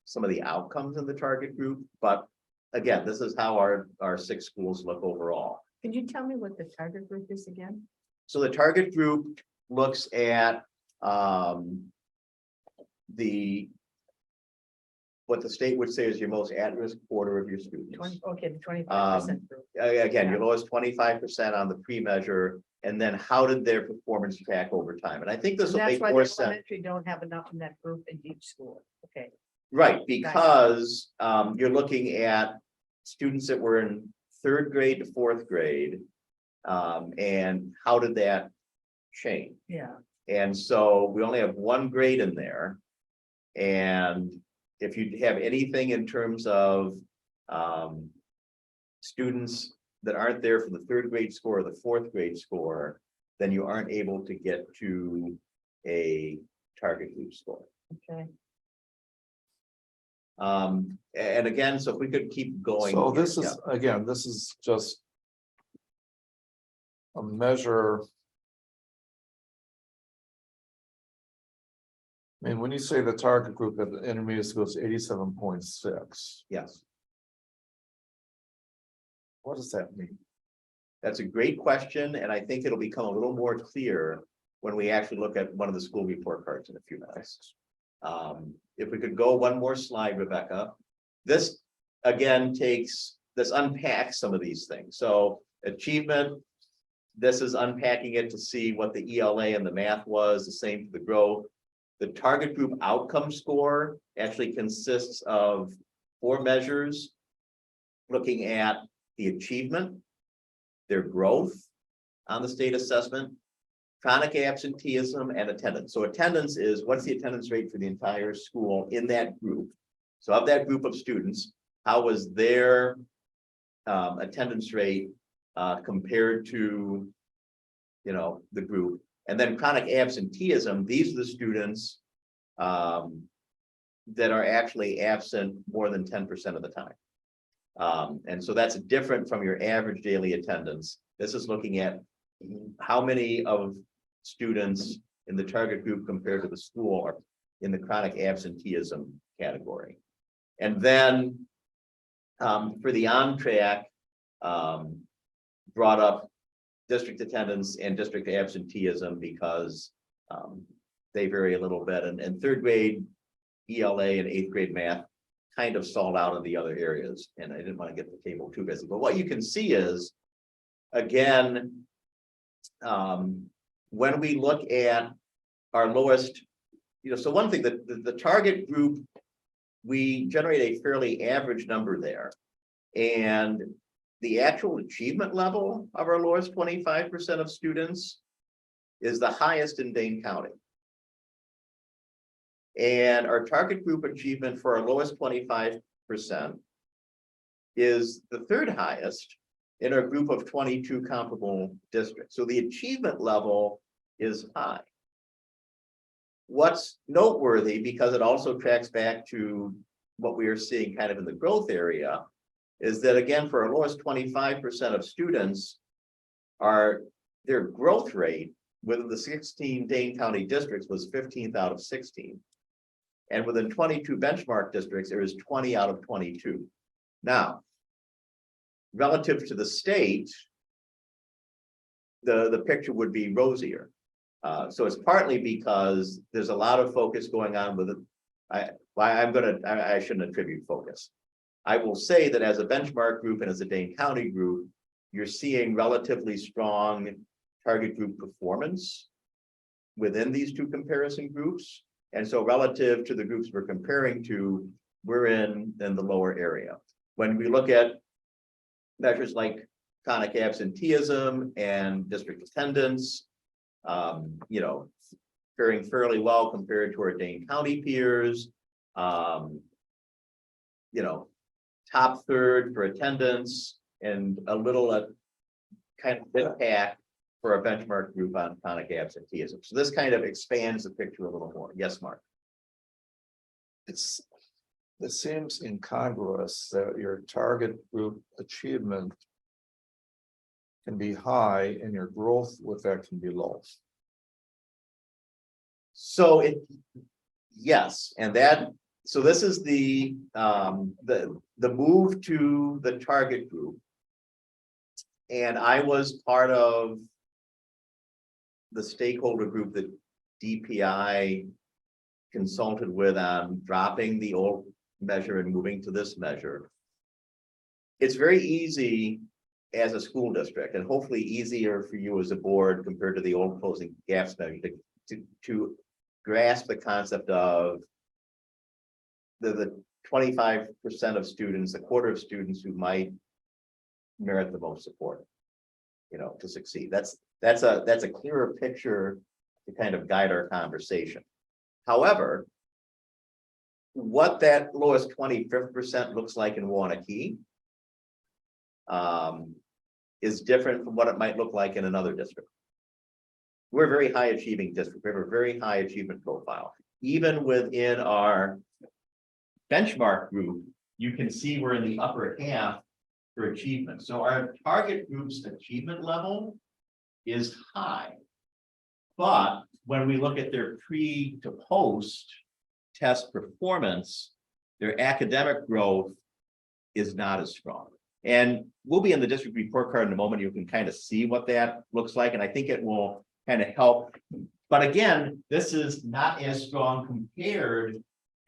B: some of the outcomes in the target group. But again, this is how our 6 schools look overall.
F: Can you tell me what the target group is again?
B: So the target group looks at what the state would say is your most at-risk quarter of your students.
F: 25% group.
B: Again, your lowest 25% on the pre-measure, and then how did their performance track over time? And I think this
F: And
B: will
F: that's
B: make
F: why
B: more
F: the
B: sense.
F: elementary don't have enough in that group in each school. Okay,
B: Right, because you're looking at students that were in 3rd grade to 4th grade. And how did that change?
F: yeah.
B: And so we only have 1 grade in there. And if you have anything in terms of students that aren't there for the 3rd grade score or the 4th grade score, then you aren't able to get to a target group score.
F: Okay.
B: And again, so if we could keep going.
C: So
B: here,
C: this is, again, this is just a measure. I mean, when you say the target group at the intermediate school is 87.6,
B: Yes,
C: what does that mean?
B: that's a great question, and I think it'll become a little more clear when we actually look at one of the school report cards in a few minutes. If we could go one more slide, Rebecca. This, again, this unpacks some of these things. So achievement, this is unpacking it to see what the ELA and the math was, the same for the growth. The target group outcome score actually consists of 4 measures, looking at the achievement, their growth on the state assessment, chronic absenteeism, and attendance. So attendance is, what's the attendance rate for the entire school in that group? So of that group of students, how was their attendance rate compared to, the group? And then chronic absenteeism, these are the students that are actually absent more than 10% of the time. And so that's different from your average daily attendance. This is looking at how many of students in the target group compared to the school are in the chronic absenteeism category. And then for the on-track, brought up district attendance and district absenteeism because they vary a little bit. And 3rd grade ELA and 8th grade math kind of stalled out in the other areas. And I didn't want to get the table too busy. But what you can see is, again, when we look at our lowest, so one thing that the target group, we generate a fairly average number there. And the actual achievement level of our lowest 25% of students is the highest in Dane County. And our target group achievement for our lowest 25% is the 3rd highest in our group of 22 comparable districts. So the achievement level is high. What's noteworthy, because it also tracks back to what we are seeing kind of in the growth area, is that again, for our lowest 25% of students, their growth rate within the 16 Dane County districts was 15th out of 16. And within 22 benchmark districts, there is 20 out of 22. Now, relative to the state, the picture would be rosier. So it's partly because there's a lot of focus going on with it. I shouldn't attribute focus. I will say that as a benchmark group and as a Dane County group, you're seeing relatively strong target group performance within these 2 comparison groups. And so relative to the groups we're comparing to, we're in the lower area. When we look at measures like chronic absenteeism and district attendance, faring fairly well compared to our Dane County peers. Top 3rd for attendance and a little kind of bit back for a benchmark group on chronic absenteeism. So this kind of expands the picture a little more. Yes, Mark.
C: It seems incongruous that your target group achievement can be high and your growth with that can be low.
B: So yes, and so this is the move to the target group. And I was part of the stakeholder group that DPI consulted with on dropping the old measure and moving to this measure. It's very easy as a school district, and hopefully easier for you as a board compared to the old closing gaps measure to grasp the concept of the 25% of students, a quarter of students who might merit the most support, to succeed. That's a clearer picture to kind of guide our conversation. However, what that lowest 25th% looks like in Waunakee is different from what it might look like in another district. We're a very high achieving district. We have a very high achievement profile. Even within our benchmark group, you can see we're in the upper half for achievement. So our target group's achievement level is high. But when we look at their pre to post test performance, their academic growth is not as strong. And we'll be in the district report card in a moment. You can kind of see what that looks like, and I think it will kind of help. But again, this is not as strong compared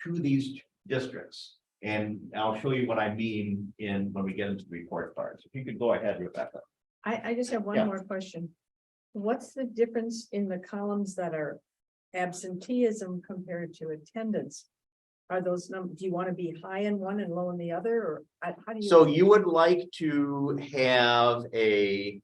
B: to these districts. And I'll show you what I mean when we get into the report cards. If you could go ahead, Rebecca.
F: I just have one
B: Yeah.
F: more question. What's the difference in the columns that are absenteeism compared to attendance? Are those numbers, do you want to be high in one and low in the other, or how do you?
B: So you would like to have a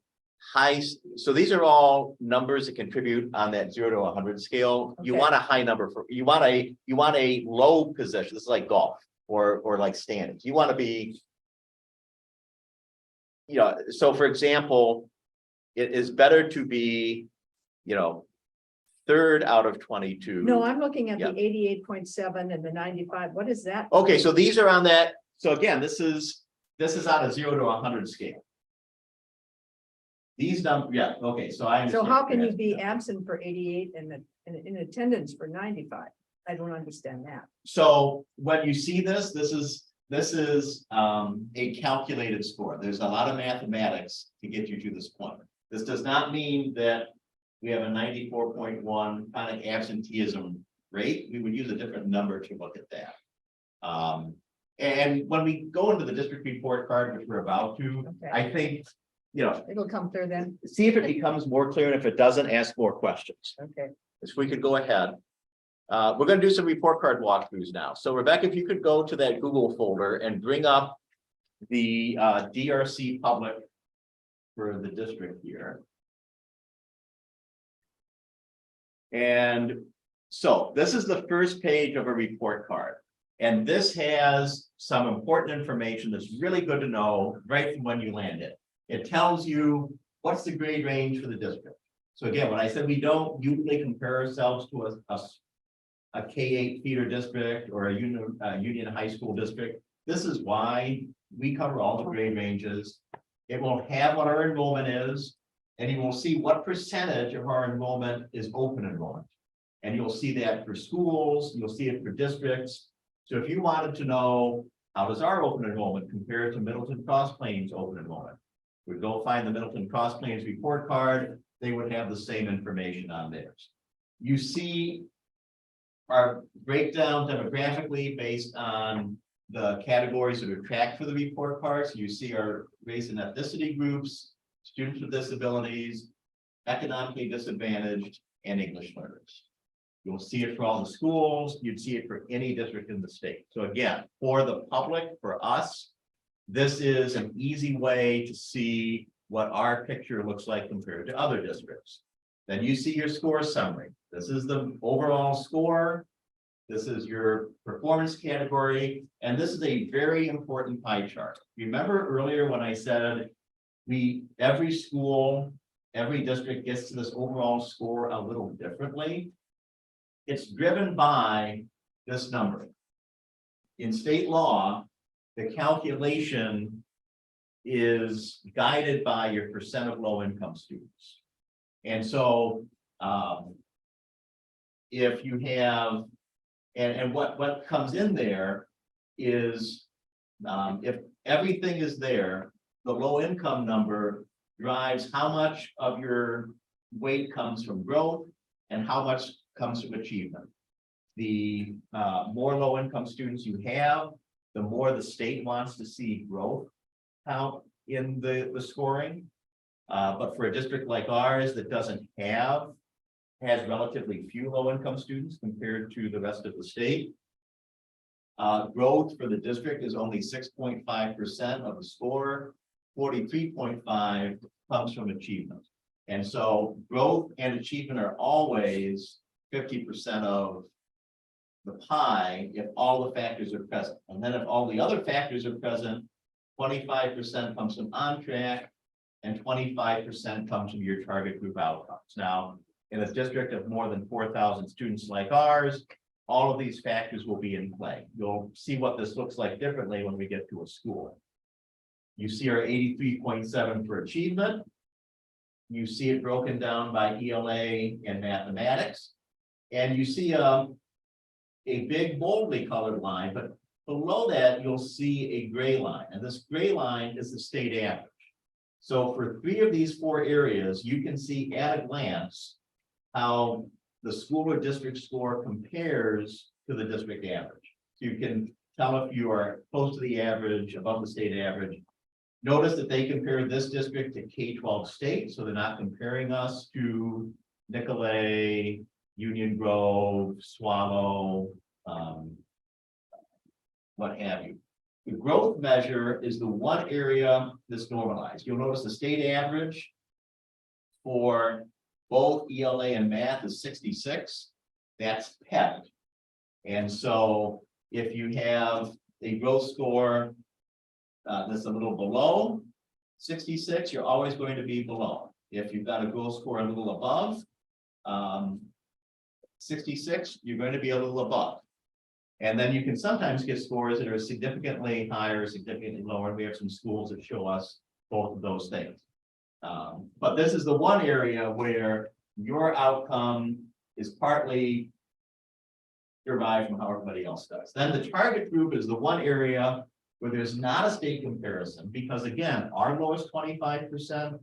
B: high, so these are all numbers that contribute on that 0 to 100 scale. You
F: Okay.
B: want a high number for, you want a low position. This is like golf or like standings. You want to be, so for example, it is better to be, third out of 22.
F: No, I'm looking at
B: Yeah.
F: the 88.7 and the 95. What is that?
B: Okay, so these are on that. So again, this is on a 0 to 100 scale. These numbers, yeah, okay, so I
F: So
B: understand.
F: how can you be absent for 88 and in attendance for 95? I don't understand that.
B: So when you see this is a calculated score. There's a lot of mathematics to get you to this point. This does not mean that we have a 94.1 kind of absenteeism rate. We would use a different number to look at that. And when we go into the district report card, which we're about to,
F: Okay.
B: I think,
F: It'll come through then.
B: see if it becomes more clear, and if it doesn't, ask more questions.
F: Okay.
B: If we could go ahead. We're going to do some report card walkthroughs now. So Rebecca, if you could go to that Google folder and bring up the DRC public for the district here. And so this is the first page of a report card. And this has some important information that's really good to know right from when you land it. It tells you what's the grade range for the district. So again, when I said we don't usually compare ourselves to a K-8 feeder district or a union high school district, this is why we cover all the grade ranges. It will have what our enrollment is, and you will see what percentage of our enrollment is open enrollment. And you'll see that for schools, you'll see it for districts. So if you wanted to know, how does our open enrollment compare to Middleton Cross Plains open enrollment? We'd go find the Middleton Cross Plains report card, they would have the same information on theirs. You see our breakdown demographically based on the categories that are tracked for the report cards. You see our race and ethnicity groups, students with disabilities, economically disadvantaged, and English learners. You'll see it for all the schools. You'd see it for any district in the state. So again, for the public, for us, this is an easy way to see what our picture looks like compared to other districts. Then you see your score summary. This is the overall score. This is your performance category. And this is a very important pie chart. Remember earlier when I said every school, every district gets to this overall score a little differently? It's driven by this number. In state law, the calculation is guided by your percent of low income students. And so if you have, and what comes in there is if everything is there, the low income number drives how much of your weight comes from growth and how much comes from achievement. The more low income students you have, the more the state wants to see growth count in the scoring. But for a district like ours that has relatively few low income students compared to the rest of the state. Growth for the district is only 6.5% of the score, 43.5% comes from achievement. And so growth and achievement are always 50% of the pie if all the factors are present. And then if all the other factors are present, 25% comes from on track and 25% comes from your target group outcomes. Now, in a district of more than 4,000 students like ours, all of these factors will be in play. You'll see what this looks like differently when we get to a school. You see our 83.7 for achievement. You see it broken down by ELA and mathematics. And you see a big boldly colored line, but below that, you'll see a gray line. And this gray line is the state average. So for 3 of these 4 areas, you can see at a glance how the school or district score compares to the district average. So you can tell if you are close to the average, above the state average. Notice that they compare this district to K-12 state, so they're not comparing us to Nicolay, Union Grove, Swallow, what have you. The growth measure is the one area that's normalized. You'll notice the state average for both ELA and math is 66. That's PET. And so if you have a growth score that's a little below 66, you're always going to be below. If you've got a growth score a little above 66, you're going to be a little above. And then you can sometimes get scores that are significantly higher, significantly lower. We have some schools that show us both of those things. But this is the one area where your outcome is partly derived from how everybody else does. Then the target group is the one area where there's not a state comparison, because again, our lowest 25%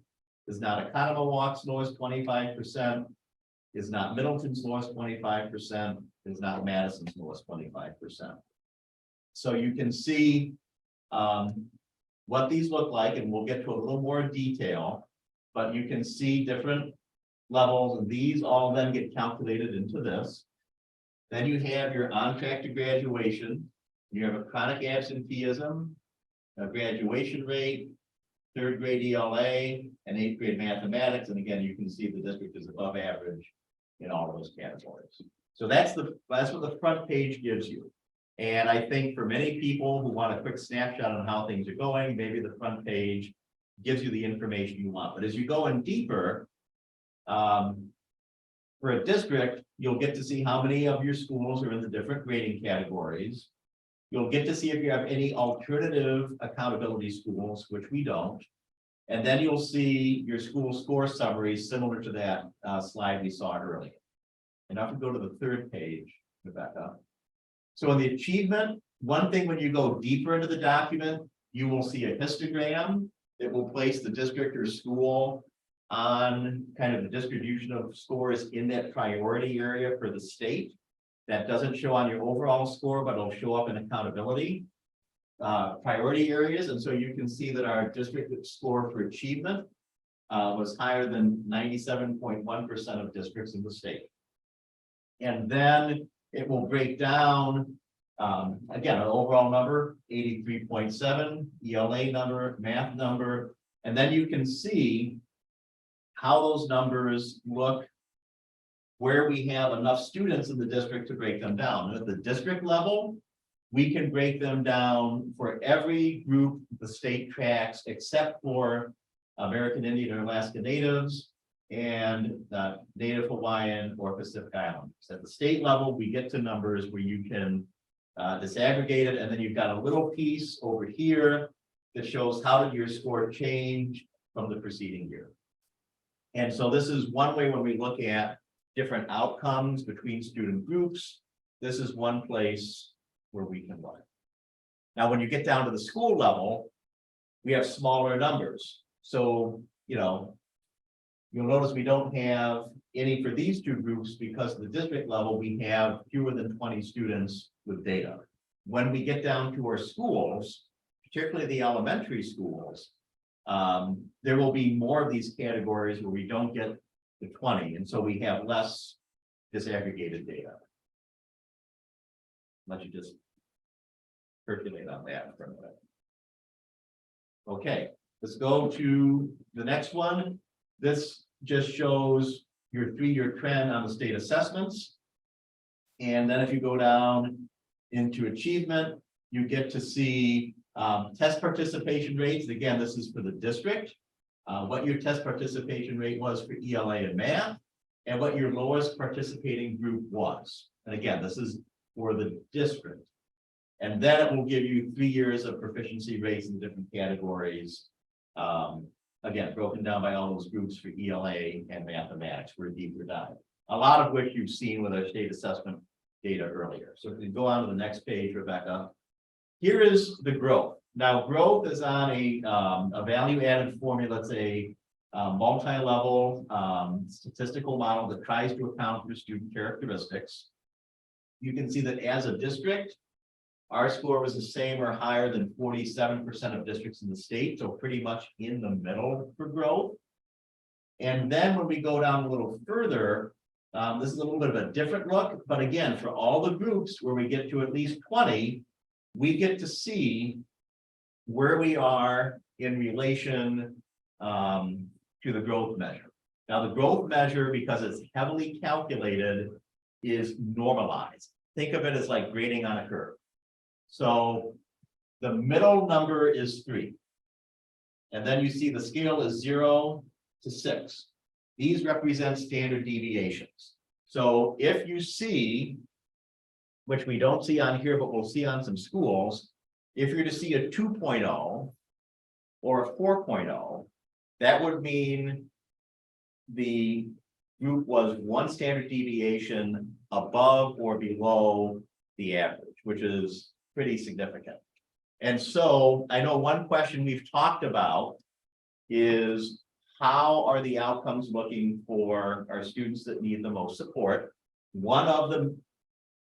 B: is not Economowalk's lowest 25%, is not Middleton's lowest 25%, is not Madison's lowest 25%. So you can see what these look like, and we'll get to a little more detail, but you can see different levels, and these all then get calculated into this. Then you have your on track to graduation, you have a chronic absenteeism, a graduation rate, 3rd grade ELA, and 8th grade mathematics, and again, you can see the district is above average in all of those categories. So that's what the front page gives you. And I think for many people who want a quick snapshot on how things are going, maybe the front page gives you the information you want. But as you go in deeper, for a district, you'll get to see how many of your schools are in the different grading categories. You'll get to see if you have any alternative accountability schools, which we don't. And then you'll see your school score summaries similar to that slide we saw earlier. And now if we go to the 3rd page, Rebecca. So in the achievement, one thing when you go deeper into the document, you will see a histogram that will place the district or school on kind of the distribution of scores in that priority area for the state. That doesn't show on your overall score, but it'll show up in accountability priority areas. And so you can see that our district score for achievement was higher than 97.1% of districts in the state. And then it will break down, again, an overall number, 83.7, ELA number, math number, and then you can see how those numbers look where we have enough students in the district to break them down. And at the district level, we can break them down for every group the state tracks, except for American Indian or Alaska Natives and Native Hawaiian or Pacific Islanders. At the state level, we get to numbers where you can disaggregate it, and then you've got a little piece over here that shows how did your score change from the preceding year. And so this is one way when we look at different outcomes between student groups. This is one place where we can look. Now, when you get down to the school level, we have smaller numbers. So, you'll notice we don't have any for these 2 groups because at the district level, we have fewer than 20 students with data. When we get down to our schools, particularly the elementary schools, there will be more of these categories where we don't get the 20, and so we have less disaggregated data. Let you just percolate on that for a minute. Okay, let's go to the next one. This just shows your 3-year trend on the state assessments. And then if you go down into achievement, you get to see test participation rates. Again, this is for the district. What your test participation rate was for ELA and math, and what your lowest participating group was. And again, this is for the district. And then it will give you 3 years of proficiency rates in different categories. Again, broken down by all those groups for ELA and mathematics for a deeper dive. A lot of which you've seen with our state assessment data earlier. So if you go on to the next page, Rebecca. Here is the growth. Now, growth is on a value-added formula. It's a multi-level statistical model that tries to account for student characteristics. You can see that as a district, our score was the same or higher than 47% of districts in the state, so pretty much in the middle for growth. And then when we go down a little further, this is a little bit of a different look, but again, for all the groups where we get to at least 20, we get to see where we are in relation to the growth measure. Now, the growth measure, because it's heavily calculated, is normalized. Think of it as like grading on a curve. So the middle number is 3. And then you see the scale is 0 to 6. These represent standard deviations. So if you see, which we don't see on here, but we'll see on some schools, if you're to see a 2.0 or a 4.0, that would mean the group was 1 standard deviation above or below the average, which is pretty significant. And so I know one question we've talked about is how are the outcomes looking for our students that need the most support? One of the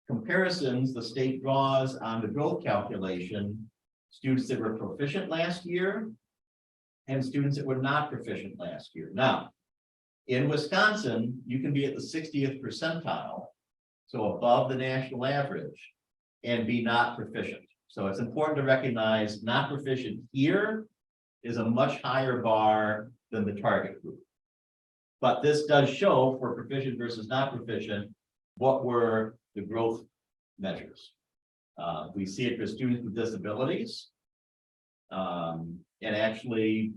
B: comparisons the state draws on the growth calculation, students that were proficient last year and students that were not proficient last year. Now, in Wisconsin, you can be at the 60th percentile, so above the national average, and be not proficient. So it's important to recognize not proficient here is a much higher bar than the target group. But this does show for proficient versus not proficient, what were the growth measures. We see it for students with disabilities. And actually,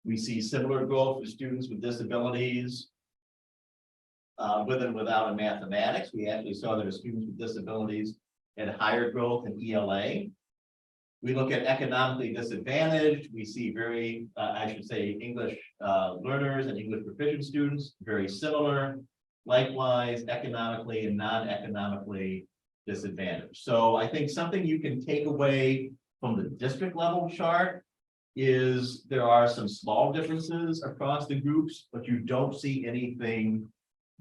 B: we see similar growth for students with disabilities. With and without in mathematics, we actually saw that our students with disabilities had higher growth in ELA. We look at economically disadvantaged, we see I should say English learners and English proficient students, very similar. Likewise, economically and non-economically disadvantaged. So I think something you can take away from the district level chart is there are some small differences across the groups, but you don't see anything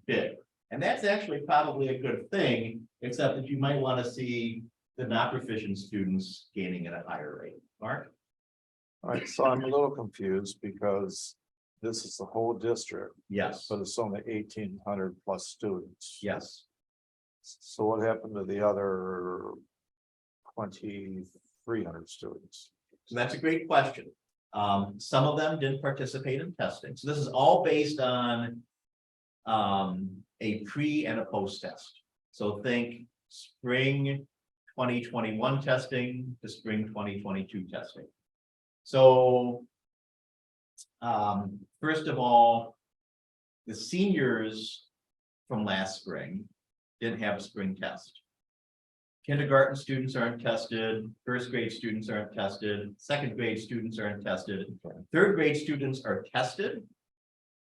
B: big. And that's actually probably a good thing, except that you might want to see the not proficient students gaining at a higher rate. Mark?
C: All right, so I'm a little confused because this is the whole district,
B: Yes,
C: but it's only 1,800 plus students.
B: yes.
C: So what happened to the other 2,300 students?
B: So that's a great question. Some of them didn't participate in testing. So this is all based on a pre and a post test. So think spring 2021 testing to spring 2022 testing. So first of all, the seniors from last spring didn't have a spring test. Kindergarten students aren't tested, first grade students aren't tested, second grade students aren't tested, third grade students are tested,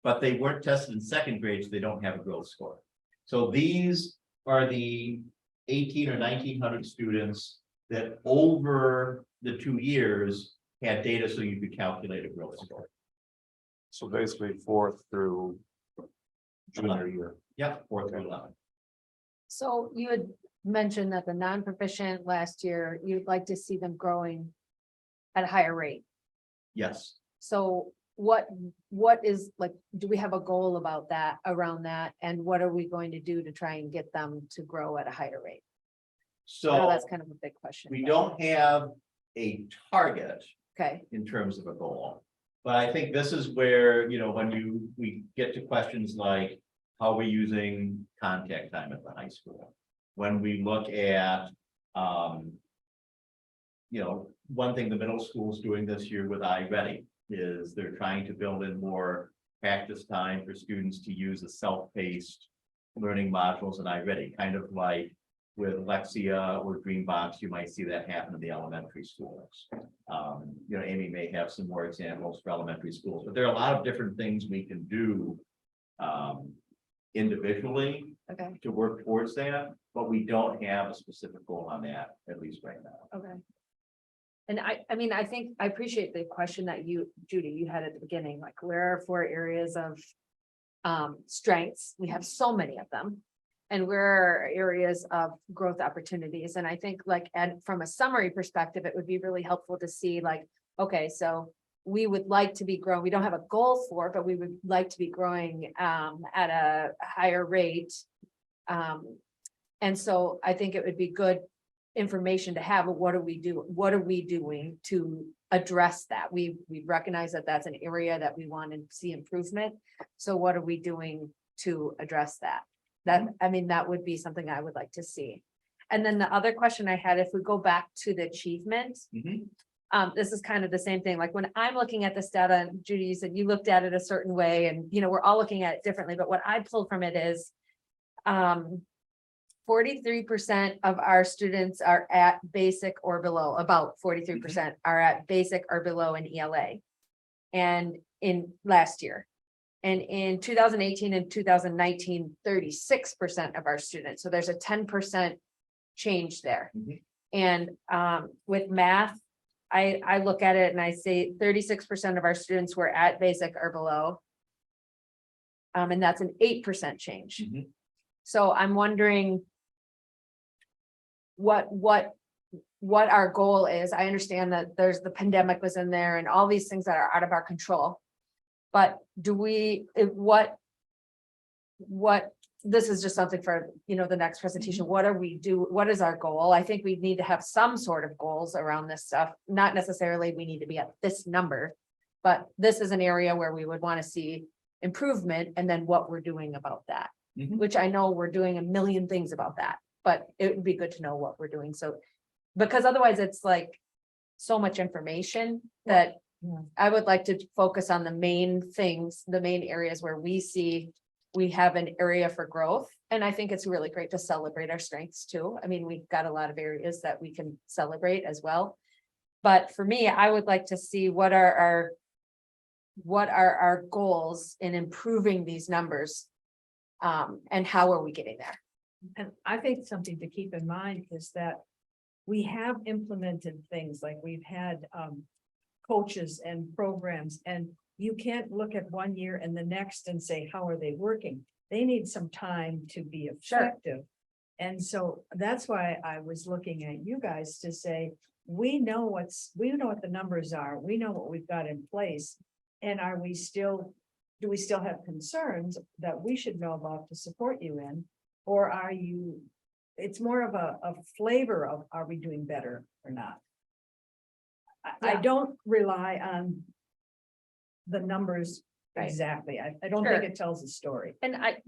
B: but they weren't tested in second grade, so they don't have a growth score. So these are the 1,800 or 1,900 students that over the 2 years had data so you could calculate a growth score.
C: So basically 4th through junior year.
B: Yep, 4th through 11th.
A: So you had mentioned that the non-proficient last year, you'd like to see them growing at a higher rate.
B: Yes.
A: So what is like, do we have a goal about that, around that? And what are we going to do to try and get them to grow at a higher rate? I know
B: So
A: that's kind of a big question.
B: we
A: but-
B: don't have a target
A: Okay,
B: in terms of a goal. But I think this is where, when we get to questions like, how are we using contact time at the high school? When we look at, one thing the middle school is doing this year with iReady is they're trying to build in more practice time for students to use the self-paced learning modules in iReady, kind of like with Lexia or Greenbox, you might see that happen in the elementary schools. Amy may have some more examples for elementary schools, but there are a lot of different things we can do. Individually
A: Okay,
B: to work towards that, but we don't have a specific goal on that, at least right now.
A: okay. And I mean, I think I appreciate the question that Judy, you had at the beginning, like where are 4 areas of strengths? We have so many of them. And where are areas of growth opportunities? And I think like, and from a summary perspective, it would be really helpful to see like, okay, so we would like to be growing, we don't have a goal for, it, but we would like to be growing at a higher rate. And so I think it would be good information to have, but what are we doing to address that? We recognize that that's an area that we want to see improvement. So what are we doing to address that? I mean, that would be something I would like to see. And then the other question I had, if we go back to the achievement, this is kind of the same thing. Like when I'm looking at this data, and Judy, you said you looked at it a certain way, and we're all looking at it differently. But what I pulled from it is 43% of our students are at basic or below. About 43% are at basic or below in ELA, and in last year. And in 2018 and 2019, 36% of our students. So there's a 10% change there. And with math, I look at it and I say 36% of our students were at basic or below. And that's an 8% change. So I'm wondering what our goal is. I understand that there's the pandemic was in there and all these things that are out of our control. But this is just something for, the next presentation. What is our goal? I think we need to have some sort of goals around this stuff. Not necessarily we need to be at this number, but this is an area where we would want to see improvement, and then what we're doing about that, which I know we're doing a million things about that, but it would be good to know what we're doing. So, because otherwise it's like so much information that I would like to focus on the main things, the main areas where we see we have an area for growth. And I think it's really great to celebrate our strengths too. I mean, we've got a lot of areas that we can celebrate as well. But for me, I would like to see what are our goals in improving these numbers? And how are we getting there?
F: And I think something to keep in mind is that we have implemented things like we've had coaches and programs, and you can't look at one year and the next and say, how are they working? They need some time to be effective. And so that's why I was looking at you guys to say, we know what the numbers are. We know what we've got in place. And do we still have concerns that we should know about to support you in? Or it's more of a flavor of, are we doing better or not? I don't rely on the numbers
A: Right.
F: exactly. I don't think it tells a story.
A: And I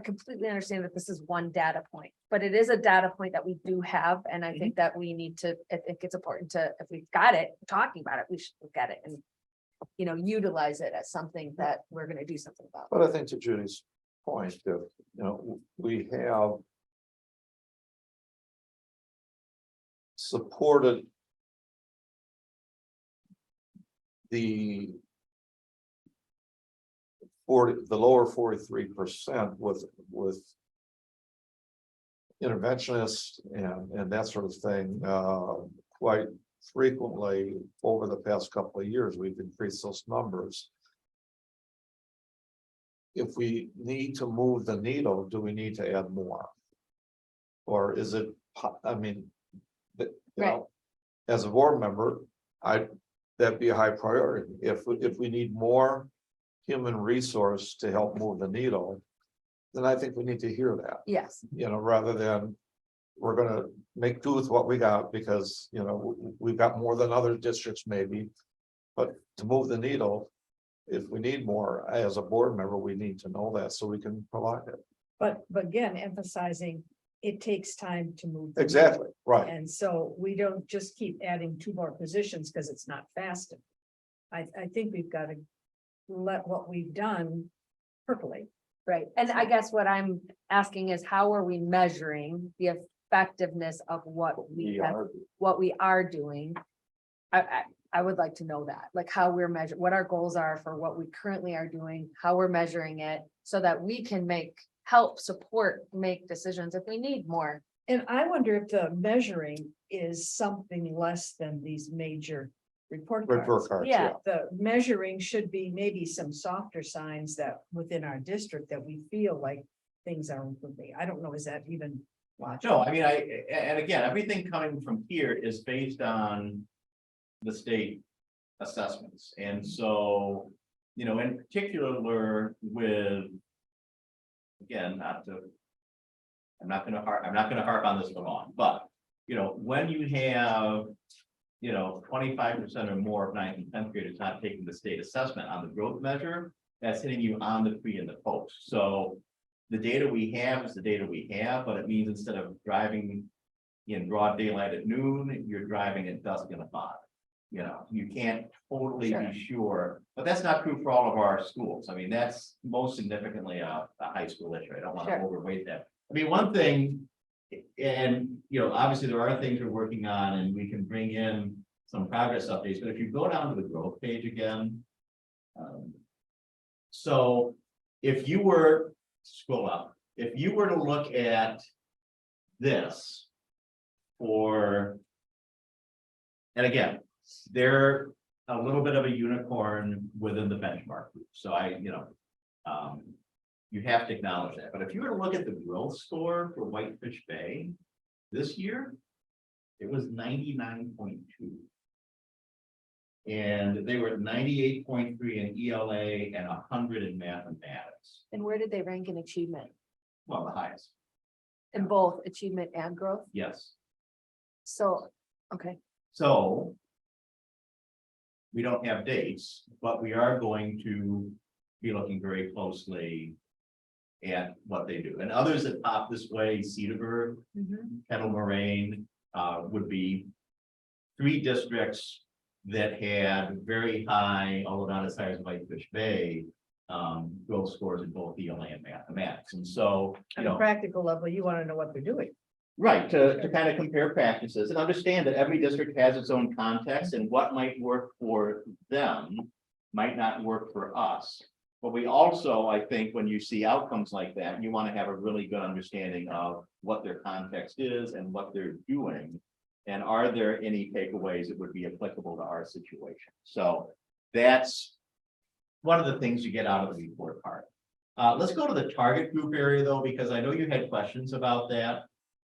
A: completely understand that this is one data point, but it is a data point that we do have. And I think that we need to, I think it's important to, if we've got it, talking about it, we should look at it and, utilize it as something that we're going to do something about.
C: But I think to Judy's point, that, we have supported the lower 43% with interventionists and that sort of thing, quite frequently over the past couple of years. We've increased those numbers. If we need to move the needle, do we need to add more? Or is it, as a board member, that'd be a high priority. If we need more human resource to help move the needle, then I think we need to hear that,
A: Yes,
C: rather than we're gonna make do with what we got because, we've got more than other districts maybe. But to move the needle, if we need more, as a board member, we need to know that so we can provide it.
F: But again, emphasizing it takes time to move.
C: Exactly, right.
F: And so we don't just keep adding 2 more positions because it's not fast enough. I think we've got to let what we've done percolate.
A: right. And I guess what I'm asking is how are we measuring the effectiveness of what we are doing. I would like to know that, like how we're measuring, what our goals are for what we currently are doing, how we're measuring it, so that we can help support, make decisions if we need more.
F: And I wonder if the measuring is something less than these major report cards.
A: Yeah.
F: The measuring should be maybe some softer signs that within our district that we feel like things are improving. I don't know, is that even logical?
B: No, I mean, and again, everything coming from here is based on the state assessments. And so, you know, in particular with, again, I'm not gonna harp on this for long, but, you know, when you have, you know, 25% or more of 9th and 10th graders not taking the state assessment on the growth measure, that's hitting you on the pre and the post. So the data we have is the data we have, but it means instead of driving in broad daylight at noon, you're driving at dusk in a fog. You know, you can't totally be sure, but that's not true for all of our schools. I mean, that's most significantly a high school issue. I don't want to
A: Sure.
B: overweight that. I mean, one thing, and, you know, obviously there are things we're working on and we can bring in some progress updates, but if you go down to the growth page again. So if you were, scroll up, if you were to look at this for, and again, they're a little bit of a unicorn within the benchmark group. So you have to acknowledge that. But if you were to look at the growth score for Whitefish Bay this year, it was 99.2. And they were at 98.3 in ELA and 100 in mathematics.
A: And where did they rank in achievement?
B: Well, the highest,
A: In both achievement and growth?
B: yes.
A: So, okay,
B: So we don't have dates, but we are going to be looking very closely at what they do. And others that pop this way, Cedarburg, Kettle Moraine, would be 3 districts that had very high, although not as high as Whitefish Bay, growth scores in both ELA and mathematics. And so, you
F: At a
B: know,
F: practical level, you want to know what they're doing.
B: right, to kind of compare practices and understand that every district has its own context and what might work for them might not work for us. But we also, I think, when you see outcomes like that, you want to have a really good understanding of what their context is and what they're doing. And are there any takeaways that would be applicable to our situation? So that's one of the things you get out of the report card. Let's go to the target group area though, because I know you had questions about that.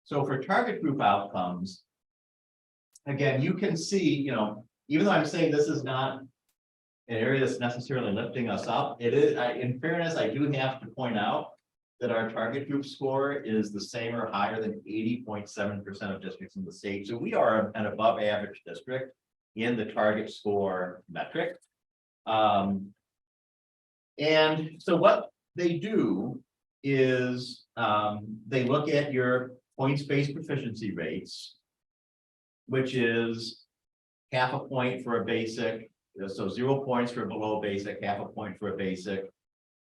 B: So for target group outcomes, again, you can see, you know, even though I'm saying this is not an area that's necessarily lifting us up, it is, in fairness, I do have to point out that our target group score is the same or higher than 80.7% of districts in the state. So we are an above average district in the target score metric. And so what they do is they look at your points-based proficiency rates, which is 0.5 point for a basic, so 0 points for below basic, 0.5 point for a basic,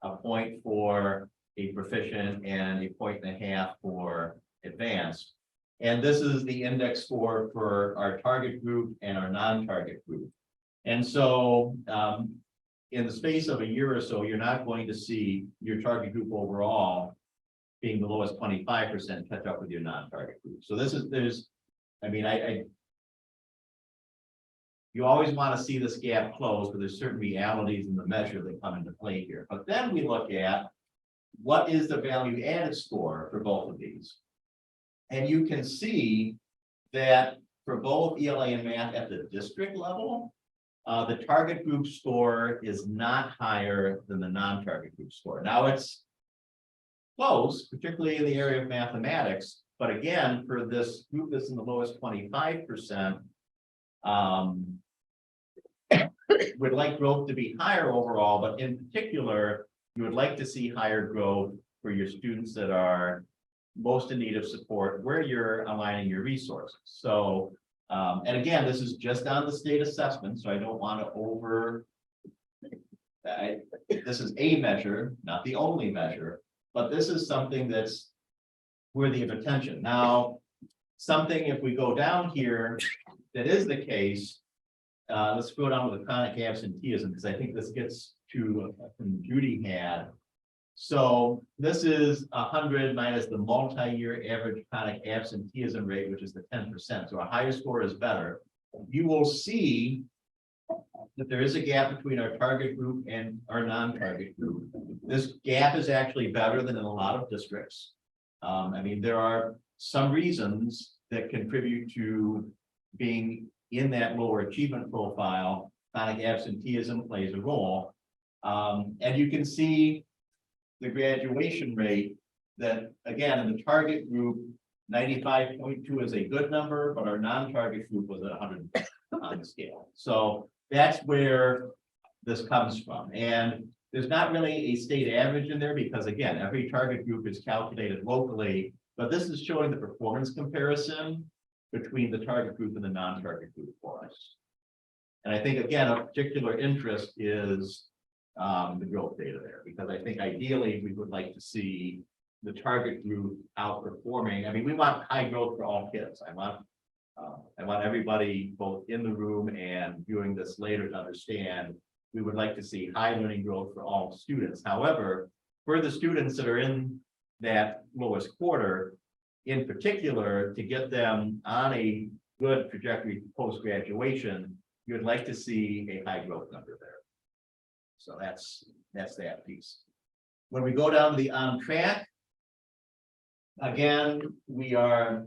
B: 1 point for a proficient, and 1.5 points for advanced. And this is the index score for our target group and our non-target group. And so in the space of a year or so, you're not going to see your target group overall being the lowest 25% catch up with your non-target group. So you always want to see this gap close, but there's certain realities in the measure that come into play here. But then we look at what is the value added score for both of these. And you can see that for both ELA and math at the district level, the target group score is not higher than the non-target group score. Now it's close, particularly in the area of mathematics, but again, for this group that's in the lowest 25%, would like growth to be higher overall, but in particular, you would like to see higher growth for your students that are most in need of support, where you're aligning your resources. So, and again, this is just on the state assessment, so I don't want to this is a measure, not the only measure, but this is something that's worthy of attention. Now, something, if we go down here, that is the case. Let's go down to the chronic absenteeism, because I think this gets to something Judy had. So this is 100 minus the multi-year average chronic absenteeism rate, which is the 10%. So a higher score is better. You will see that there is a gap between our target group and our non-target group. This gap is actually better than in a lot of districts. I mean, there are some reasons that contribute to being in that lower achievement profile. Chronic absenteeism plays a role. And you can see the graduation rate that, again, in the target group, 95.2 is a good number, but our non-target group was at 100 on the scale. So that's where this comes from. And there's not really a state average in there because, again, every target group is calculated locally, but this is showing the performance comparison between the target group and the non-target group for us. And I think, again, a particular interest is the growth data there, because I think ideally we would like to see the target group outperforming. I mean, we want high growth for all kids. I want everybody both in the room and viewing this later to understand we would like to see high learning growth for all students. However, for the students that are in that lowest quarter, in particular, to get them on a good trajectory post-graduation, you would like to see a high growth number there. So that's that piece. When we go down to the on track, again, we are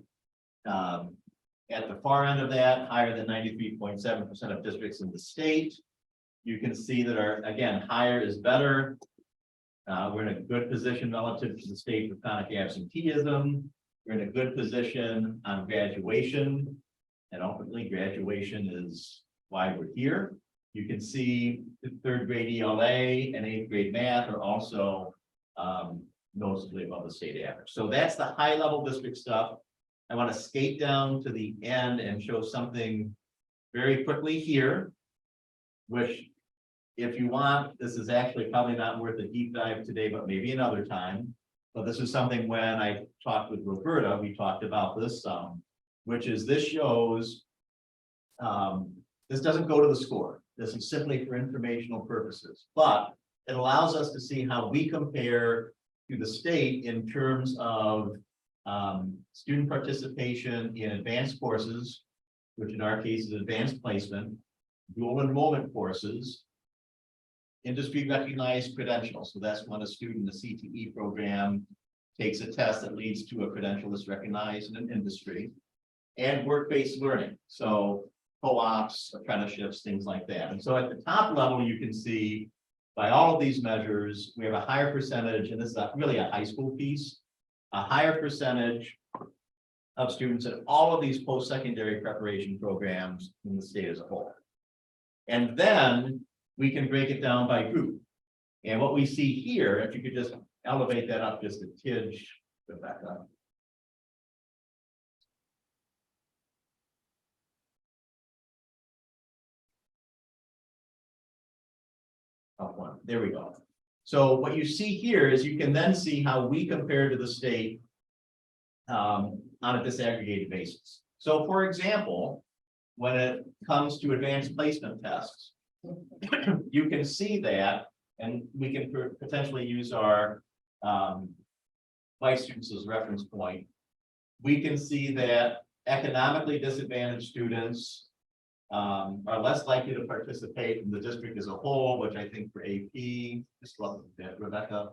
B: at the far end of that, higher than 93.7% of districts in the state. You can see that our, again, higher is better. We're in a good position relative to the state for chronic absenteeism. We're in a good position on graduation. And ultimately, graduation is why we're here. You can see the third grade ELA and eighth grade math are also noticeably above the state average. So that's the high level district stuff. I want to skate down to the end and show something very quickly here, which if you want, this is actually probably not worth a deep dive today, but maybe another time. But this is something when I talked with Roberta, we talked about this some, which is this shows, this doesn't go to the score. This is simply for informational purposes, but it allows us to see how we compare to the state in terms of student participation in advanced courses, which in our case is advanced placement, dual enrollment courses, industry recognized credentials. So that's when a student in the CTE program takes a test that leads to a credential that's recognized in an industry, and work-based learning. So co-ops, apprenticeships, things like that. And so at the top level, you can see by all of these measures, we have a higher percentage, and this is really a high school piece, a higher percentage of students in all of these post-secondary preparation programs in the state as a whole. And then we can break it down by group. And what we see here, if you could just elevate that up just a tidge, go back up. Up one, there we go. So what you see here is you can then see how we compare to the state on a disaggregated basis. So for example, when it comes to advanced placement tests, you can see that, and we can potentially use our vice students as reference point. We can see that economically disadvantaged students are less likely to participate in the district as a whole, which I think for AP, just love that, Rebecca,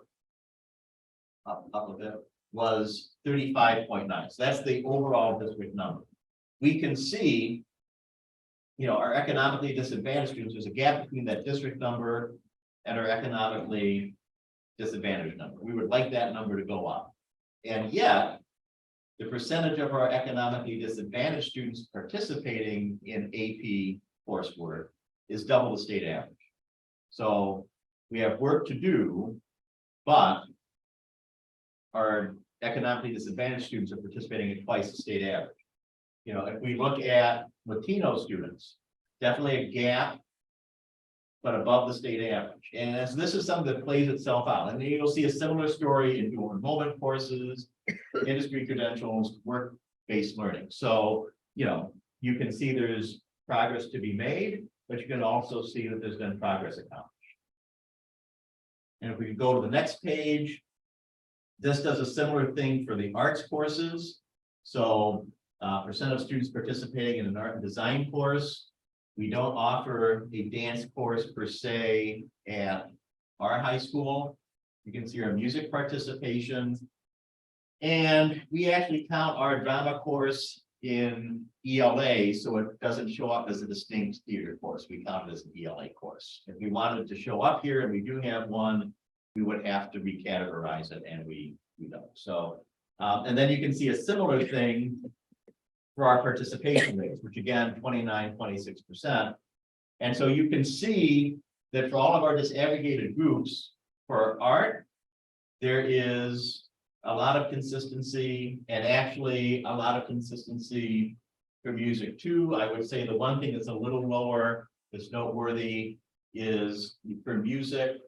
B: up a bit, was 35.9. So that's the overall district number. We can see, you know, our economically disadvantaged students, there's a gap between that district number and our economically disadvantaged number. We would like that number to go up. And yet, the percentage of our economically disadvantaged students participating in AP coursework is double the state average. So we have work to do, but our economically disadvantaged students are participating at twice the state average. You know, if we look at Latino students, definitely a gap, but above the state average. And as this is something that plays itself out, and you'll see a similar story in dual enrollment courses, industry credentials, based learning. So, you can see there's progress to be made, but you can also see that there's been progress accomplished. And if we go to the next page, this does a similar thing for the arts courses. So percent of students participating in an art and design course. We don't offer a dance course per se at our high school. You can see our music participation. And we actually count our drama course in ELA, so it doesn't show up as a distinct theater course. We count it as an ELA course. If we wanted to show up here, and we do have one, we would have to recategorize it, and we don't. So, and then you can see a similar thing for our participation rates, which again, 29, 26%. And so you can see that for all of our disaggregated groups, for art, there is a lot of consistency, and actually a lot of consistency for music too. I would say the one thing that's a little lower that's noteworthy is for music.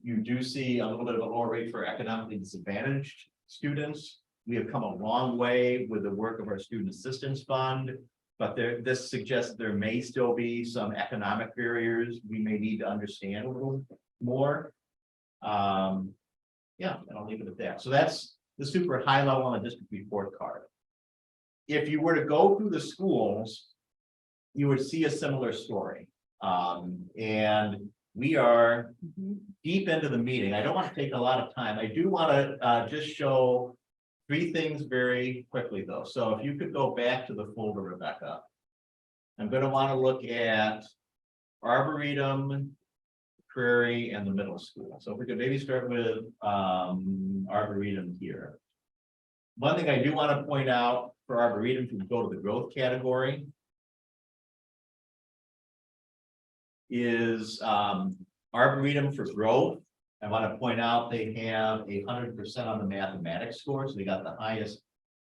B: You do see a little bit of a lower rate for economically disadvantaged students. We have come a long way with the work of our Student Assistance Fund, but this suggests there may still be some economic barriers we may need to understand a little more. Yeah, and I'll leave it at that. So that's the super high level on the district report card. If you were to go through the schools, you would see a similar story. And we are deep into the meeting. I don't want to take a lot of time. I do want to just show three things very quickly though. So if you could go back to the folder, Rebecca. I'm going to want to look at Arboretum, Prairie, and the middle school. So if we could maybe start with Arboretum here. One thing I do want to point out for Arboretum, if we go to the growth category, is Arboretum for growth. I want to point out they have 100% on the mathematics score, so they got the highest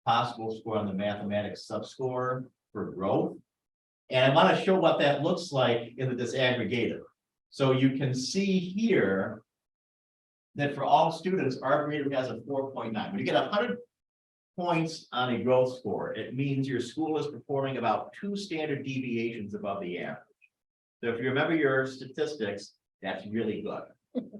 B: possible score on the mathematics subscore for growth. And I want to show what that looks like in the disaggregator. So you can see here that for all students, Arboretum has a 4.9. When you get 100 points on a growth score, it means your school is performing about 2 standard deviations above the average. So if you remember your statistics, that's really good.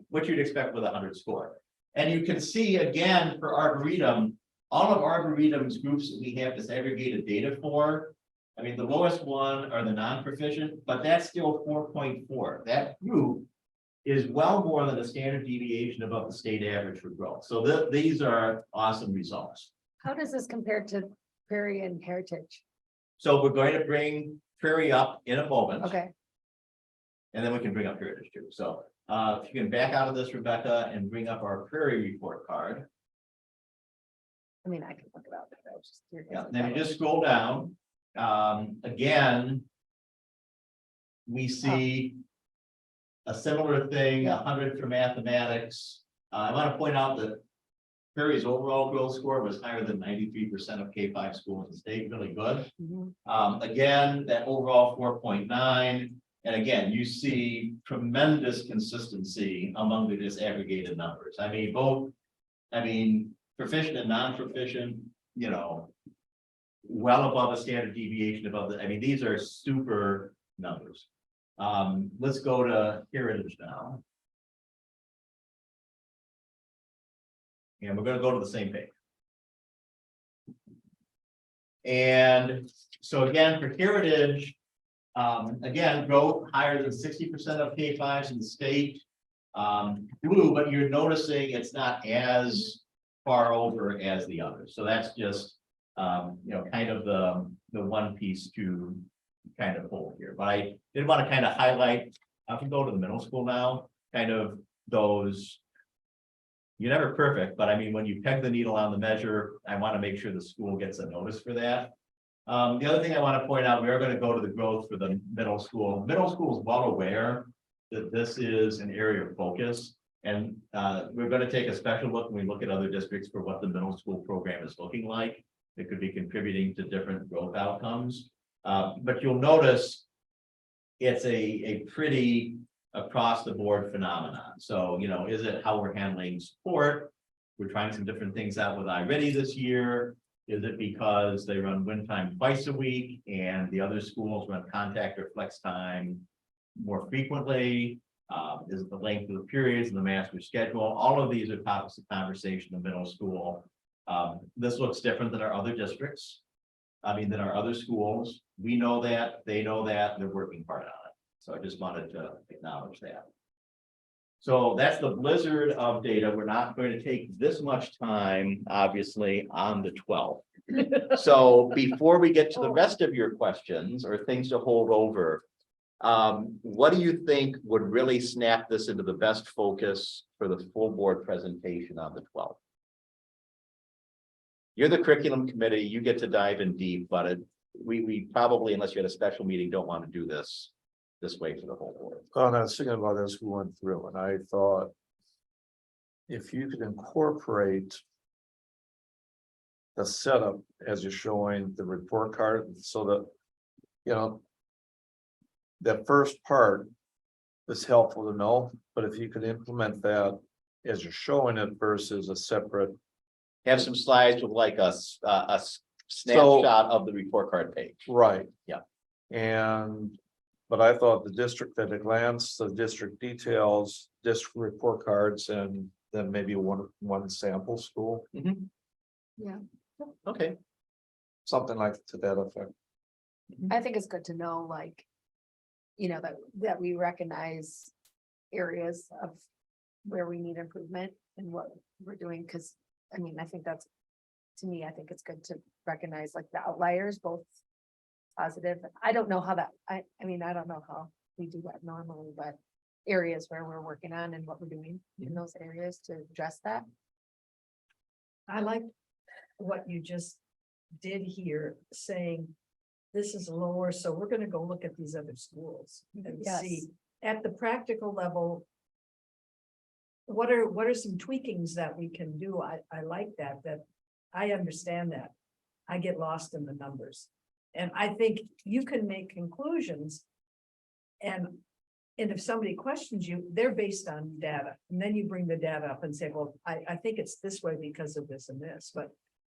B: What you'd expect with a 100 score. And you can see again for Arboretum, all of Arboretum's groups that we have disaggregated data for. I mean, the lowest one are the non-proficient, but that's still 4.4. That group is well more than a standard deviation above the state average for growth. So these are awesome results.
A: How does this compare to Prairie and Heritage?
B: So we're going to bring Prairie up in a moment.
A: Okay,
B: And then we can bring up Heritage too. So if you can back out of this, Rebecca, and bring up our Prairie report card.
A: I mean, I can look it up. I was just curious.
B: Yeah, then you just scroll down. Again, we see a similar thing, 100 for mathematics. I want to point out that Prairie's overall growth score was higher than 93% of K-5 schools in the state, really good.
A: Mhm.
B: Again, that overall 4.9. And again, you see tremendous consistency among the disaggregated numbers. I mean, proficient and non-proficient, well above a standard deviation above the, these are super numbers. Let's go to Heritage now. And we're going to go to the same page. And so again, for Heritage, again, growth higher than 60% of K-5s in the state. Blue, but you're noticing it's not as far over as the others. So that's just, kind of the one piece to kind of hold here. But I did want to kind of highlight, if we go to the middle school now, kind of those, you're never perfect, but when you peg the needle on the measure, I want to make sure the school gets a notice for that. The other thing I want to point out, we are going to go to the growth for the middle school. Middle school is well aware that this is an area of focus. And we're going to take a special look when we look at other districts for what the middle school program is looking like. It could be contributing to different growth outcomes. But you'll notice it's a pretty across the board phenomenon. So, is it how we're handling support? We're trying some different things out with iReady this year. Is it because they run wind time twice a week and the other schools run contact or flex time more frequently? Is it the length of the periods and the master schedule? All of these are topics of conversation in middle school. This looks different than our other districts. I mean, than our other schools. We know that, they know that, they're working hard on it. So I just wanted to acknowledge that. So that's the blizzard of data. We're not going to take this much time, obviously, on the 12th. So before we get to the rest of your questions or things to hold over, what do you think would really snap this into the best focus for the full board presentation on the 12th? You're the curriculum committee, you get to dive in deep, but we probably, unless you had a special meeting, don't want to do this way for the whole board.
C: Oh, and I was thinking about this, we went through, and I thought if you could incorporate the setup as you're showing the report card, so that, you know, that first part is helpful to know, but if you could implement that as you're showing it versus a separate.
B: Have some slides with like a snapshot of the report card page.
C: Right.
B: Yeah.
C: And, but I thought the district at a glance, the district details, district report cards, and then maybe one sample school,
A: Yeah,
B: Okay,
C: something like to that effect.
A: I think it's good to know, like, you know, that we recognize areas of where we need improvement and what we're doing, because, I mean, I think that's, to me, I think it's good to recognize like the outliers, both positive. I don't know how that, I mean, I don't know how we do that normally, but areas where we're working on and what we're doing in those areas to address that.
F: I like what you just did here, saying this is lower, so we're gonna go look at these other schools and
A: Yes.
F: see at the practical level. What are some tweakings that we can do? I like that I understand that. I get lost in the numbers. And I think you can make conclusions. And if somebody questions you, they're based on data. And then you bring the data up and say, well, I think it's this way because of this and this, but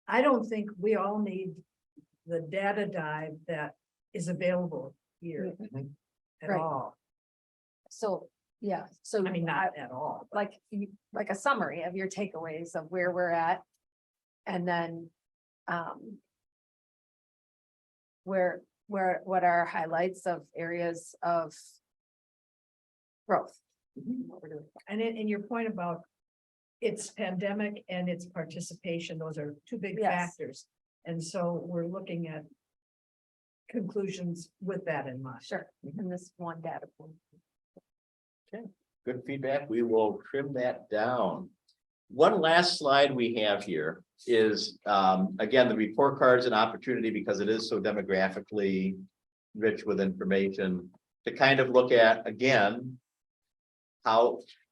F: I don't think we all need the data dive that is available here at
A: Right.
F: all.
A: So, yeah, so
F: I mean, not at all.
A: like a summary of your takeaways of where we're at. And then what are highlights of areas of growth. What we're doing.
F: And in your point about it's pandemic and its participation, those are two big
A: Yes.
F: factors. And so we're looking at conclusions with that in mind.
A: Sure, and this one data point.
B: good feedback. We will trim that down. One last slide we have here is, again, the report card is an opportunity because it is so demographically rich with information to kind of look at, again,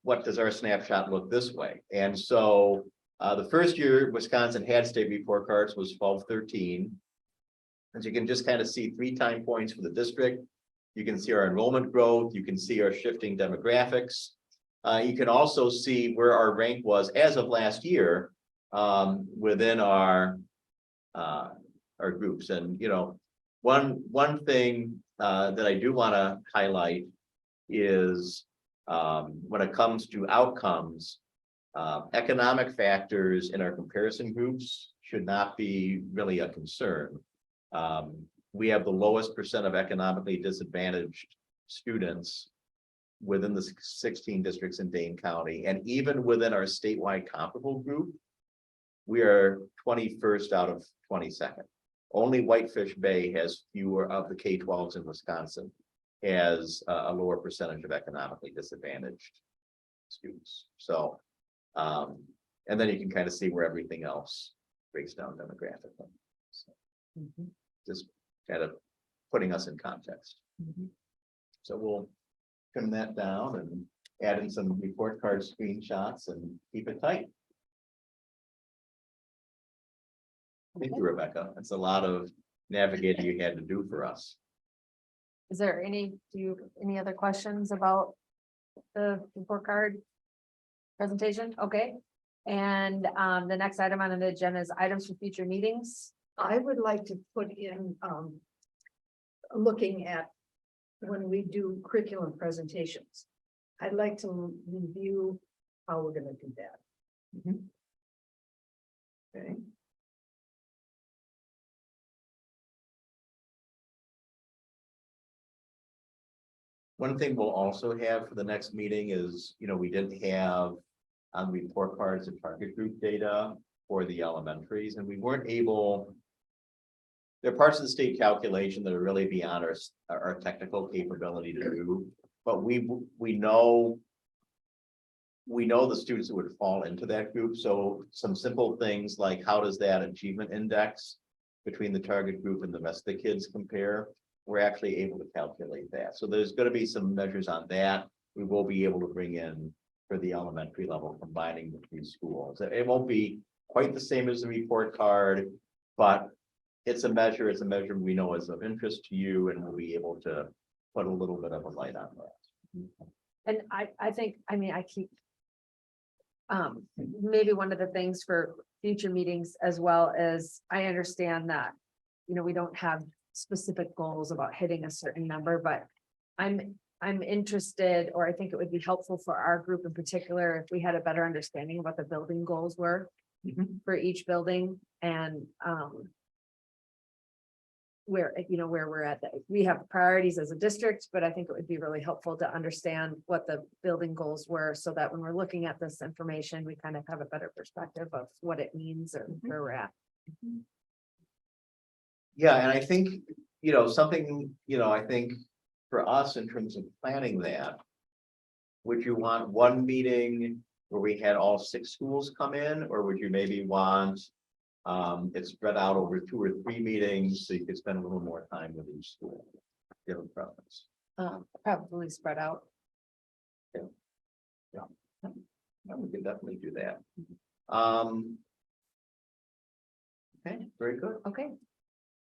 B: what does our snapshot look this way? And so the first year Wisconsin had state report cards was 12-13. As you can just kind of see 3 time points for the district. You can see our enrollment growth. You can see our shifting demographics. You can also see where our rank was as of last year within our groups. And, you know, one thing that I do want to highlight is when it comes to outcomes, economic factors in our comparison groups should not be really a concern. We have the lowest percent of economically disadvantaged students within the 16 districts in Dane County. And even within our statewide comparable group, we are 21st out of 22nd. Only Whitefish Bay has fewer of the K-12s in Wisconsin, has a lower percentage of economically disadvantaged students. So, and then you can kind of see where everything else breaks down demographically. So, just kind of putting us in context. So we'll trim that down and add in some report card screenshots and keep it tight. Thank you, Rebecca. That's a lot of navigating you had to do for us.
A: Is there any other questions about the report card presentation? Okay, And the next item on the agenda is items for future meetings.
F: I would like to put in, looking at when we do curriculum presentations. I'd like to review how we're gonna do that.
B: Okay. One thing we'll also have for the next meeting is, we didn't have on report cards and target group data for the elementaries, and we weren't able. There are parts of the state calculation that are really beyond our technical capability to do, but we know. We know the students who would fall into that group, so some simple things like how does that achievement index between the target group and the rest of the kids compare? We're actually able to calculate that. So there's going to be some measures on that. We will be able to bring in for the elementary level, combining the three schools. It won't be quite the same as the report card, but it's a measure we know is of interest to you, and we'll be able to put a little bit of a light on that.
A: And I think, I keep. Maybe one of the things for future meetings as well is, I understand that, we don't have specific goals about hitting a certain number, but I'm interested, or I think it would be helpful for our group in particular, if we had a better understanding of what the building goals were for each building, and where we're at. We have priorities as a district, but I think it would be really helpful to understand what the building goals were, so that when we're looking at this information, we kind of have a better perspective of what it means or where we're at.
B: Yeah, and I think, something, I think for us in terms of planning that. Would you want one meeting where we had all 6 schools come in, or would you maybe want? It's spread out over 2 or 3 meetings, so you could spend a little more time with each school. You have a preference?
A: Probably spread out.
B: Yeah, we can definitely do that. Okay, very good.
A: Okay.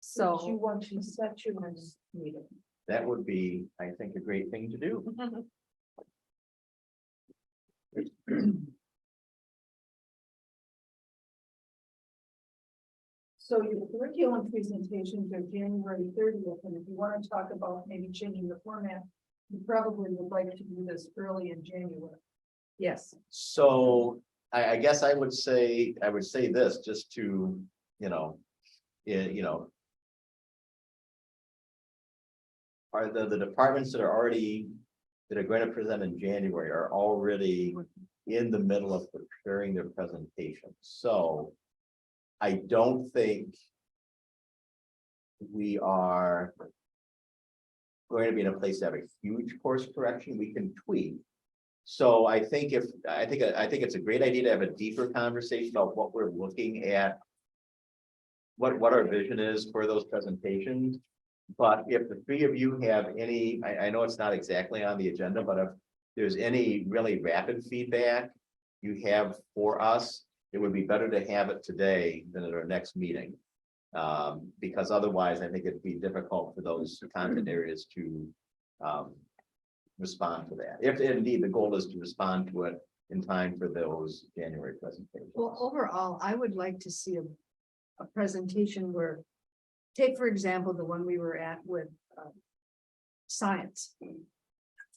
F: So you
A: So,
F: want to set your next meeting?
B: That would be, I think, a great thing to do.
F: So your curriculum presentations are January 30th, and if you want to talk about maybe changing the format, you probably would like to do this early in January. Yes.
B: So I guess I would say this just to, are the departments that are going to present in January are already in the middle of preparing their presentation. So I don't think we are going to be in a place to have a huge course correction. We can tweak. So I think it's a great idea to have a deeper conversation about what we're looking at, what our vision is for those presentations. But if the 3 of you have any, I know it's not exactly on the agenda, but if there's any really rapid feedback you have for us, it would be better to have it today than at our next meeting. Because otherwise, I think it'd be difficult for those content areas to respond to that. If indeed the goal is to respond to it in time for those January presentations.
F: Well, overall, I would like to see a presentation where, take for example, the one we were at with science.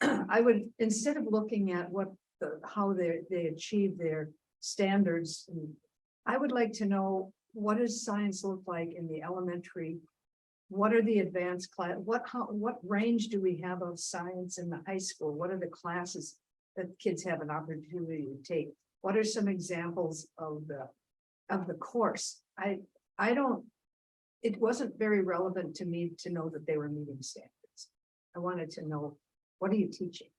F: I would, instead of looking at how they achieve their standards, I would like to know, what does science look like in the elementary? What are the advanced class? What range do we have of science in the high school? What are the classes that kids have an opportunity to take? What are some examples of the course? It wasn't very relevant to me to know that they were meeting standards. I wanted to know, what are you teaching?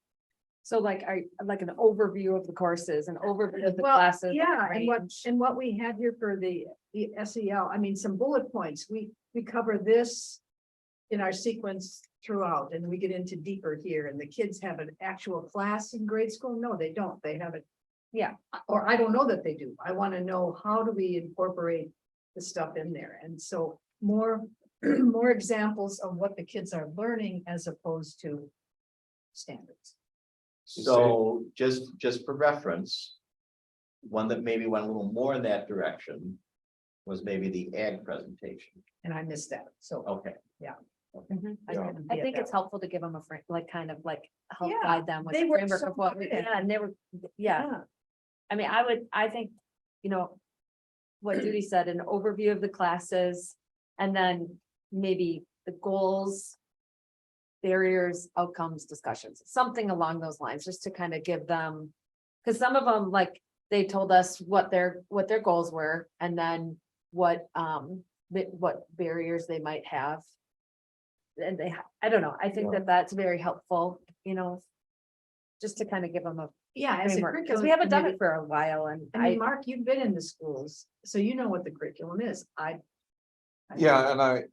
A: so like an overview of the courses, an overview of the
F: Well,
A: classes.
F: yeah,
A: range.
F: and what we had here for the SEL, some bullet points, we cover this in our sequence throughout, and we get into deeper here, and the kids have an actual class in grade school. No, they don't. They have it.
A: Yeah.
F: Or I don't know that they do. I want to know, how do we incorporate the stuff in there? And so more examples of what the kids are learning as opposed to standards.
B: So just for reference, one that maybe went a little more in that direction was maybe the ag presentation.
F: And I missed that, so.
B: Okay.
A: Mhm.
F: I
C: Yeah.
F: couldn't
A: I
F: be at
A: think
F: that
A: it's helpful to give them a frame, like kind of like help
F: Yeah,
A: guide them with
F: they
A: the
F: were
A: framework
F: so
A: of what,
F: good.
A: yeah, and they were, yeah. I mean, I think, you know, what Judy said, an overview of the classes, and then maybe the goals, barriers, outcomes, discussions, something along those lines, just to kind of give them, because some of them, like, they told us what their goals were, and then what barriers they might have. And I don't know, I think that that's very helpful, you know, just to kind of give them a
F: Yeah, as a
A: framework, because
F: curriculum.
A: we haven't done
F: committee-
A: it for a while, and
F: I mean, Mark, you've been in the schools, so you know what the curriculum is.
C: Yeah, and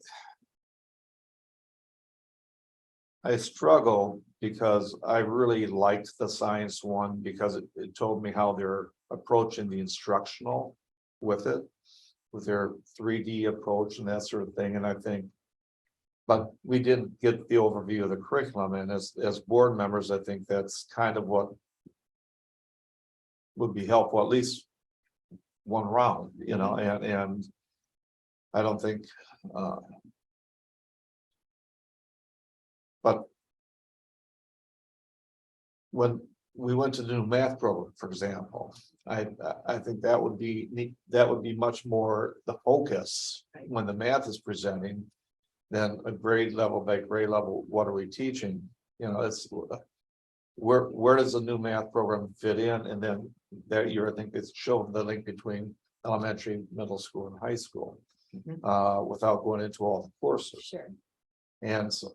C: I struggle because I really liked the science one because it told me how they're approaching the instructional with it. With their 3D approach and that sort of thing, and I think. But we didn't get the overview of the curriculum, and as board members, I think that's kind of what. Would be helpful, at least. One round, you know, and. I don't think, but. When we went to the new math program, for example, I think that would be neat, that would be much more the focus when the math is presenting. Than a grade level by grade level, what are we teaching? You know, it's. Where does the new math program fit in? And then that year, I think it's shown the link between elementary, middle school and high school. Without going into all the courses.
A: sure,
C: And so,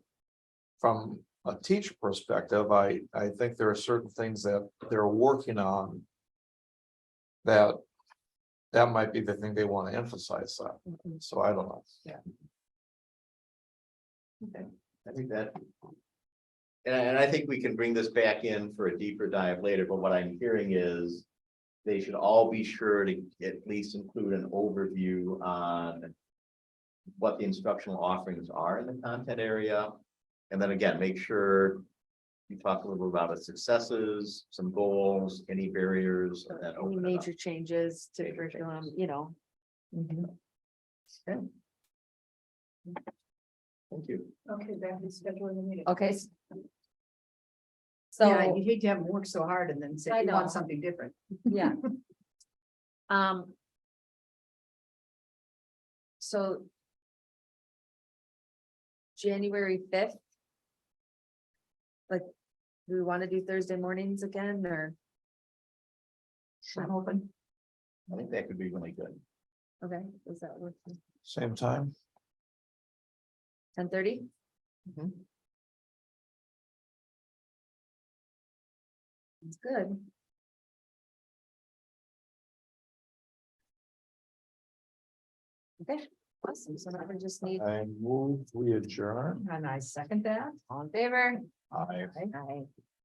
C: from a teacher perspective, I think there are certain things that they're working on. That might be the thing they want to emphasize on.
A: Mhm.
C: So I don't know.
B: I think that. And I think we can bring this back in for a deeper dive later, but what I'm hearing is. They should all be sure to at least include an overview on. What the instructional offerings are in the content area. And then again, make sure. You talk a little about the successes, some goals, any barriers, and then
A: any
B: open it up.
A: major changes to
B: Major
A: curriculum,
B: changes.
A: you know.
B: Thank you.
F: Okay, that is scheduling the meeting.
A: Okay.
F: Yeah,
A: So,
F: you hate to have them work so hard and then
A: I
F: say you
A: know.
F: want something different.
A: yeah. So. January 5th. Like, do we want to do Thursday mornings again, or,
F: I'm open.
B: I think that could be really good.
A: okay, does that work?
C: Same time.
A: 10:30? It's good. Okay, awesome, so now we just need,
C: I move, we adjourn.
F: And I second that.
A: all in favor?
C: I.
A: Aye.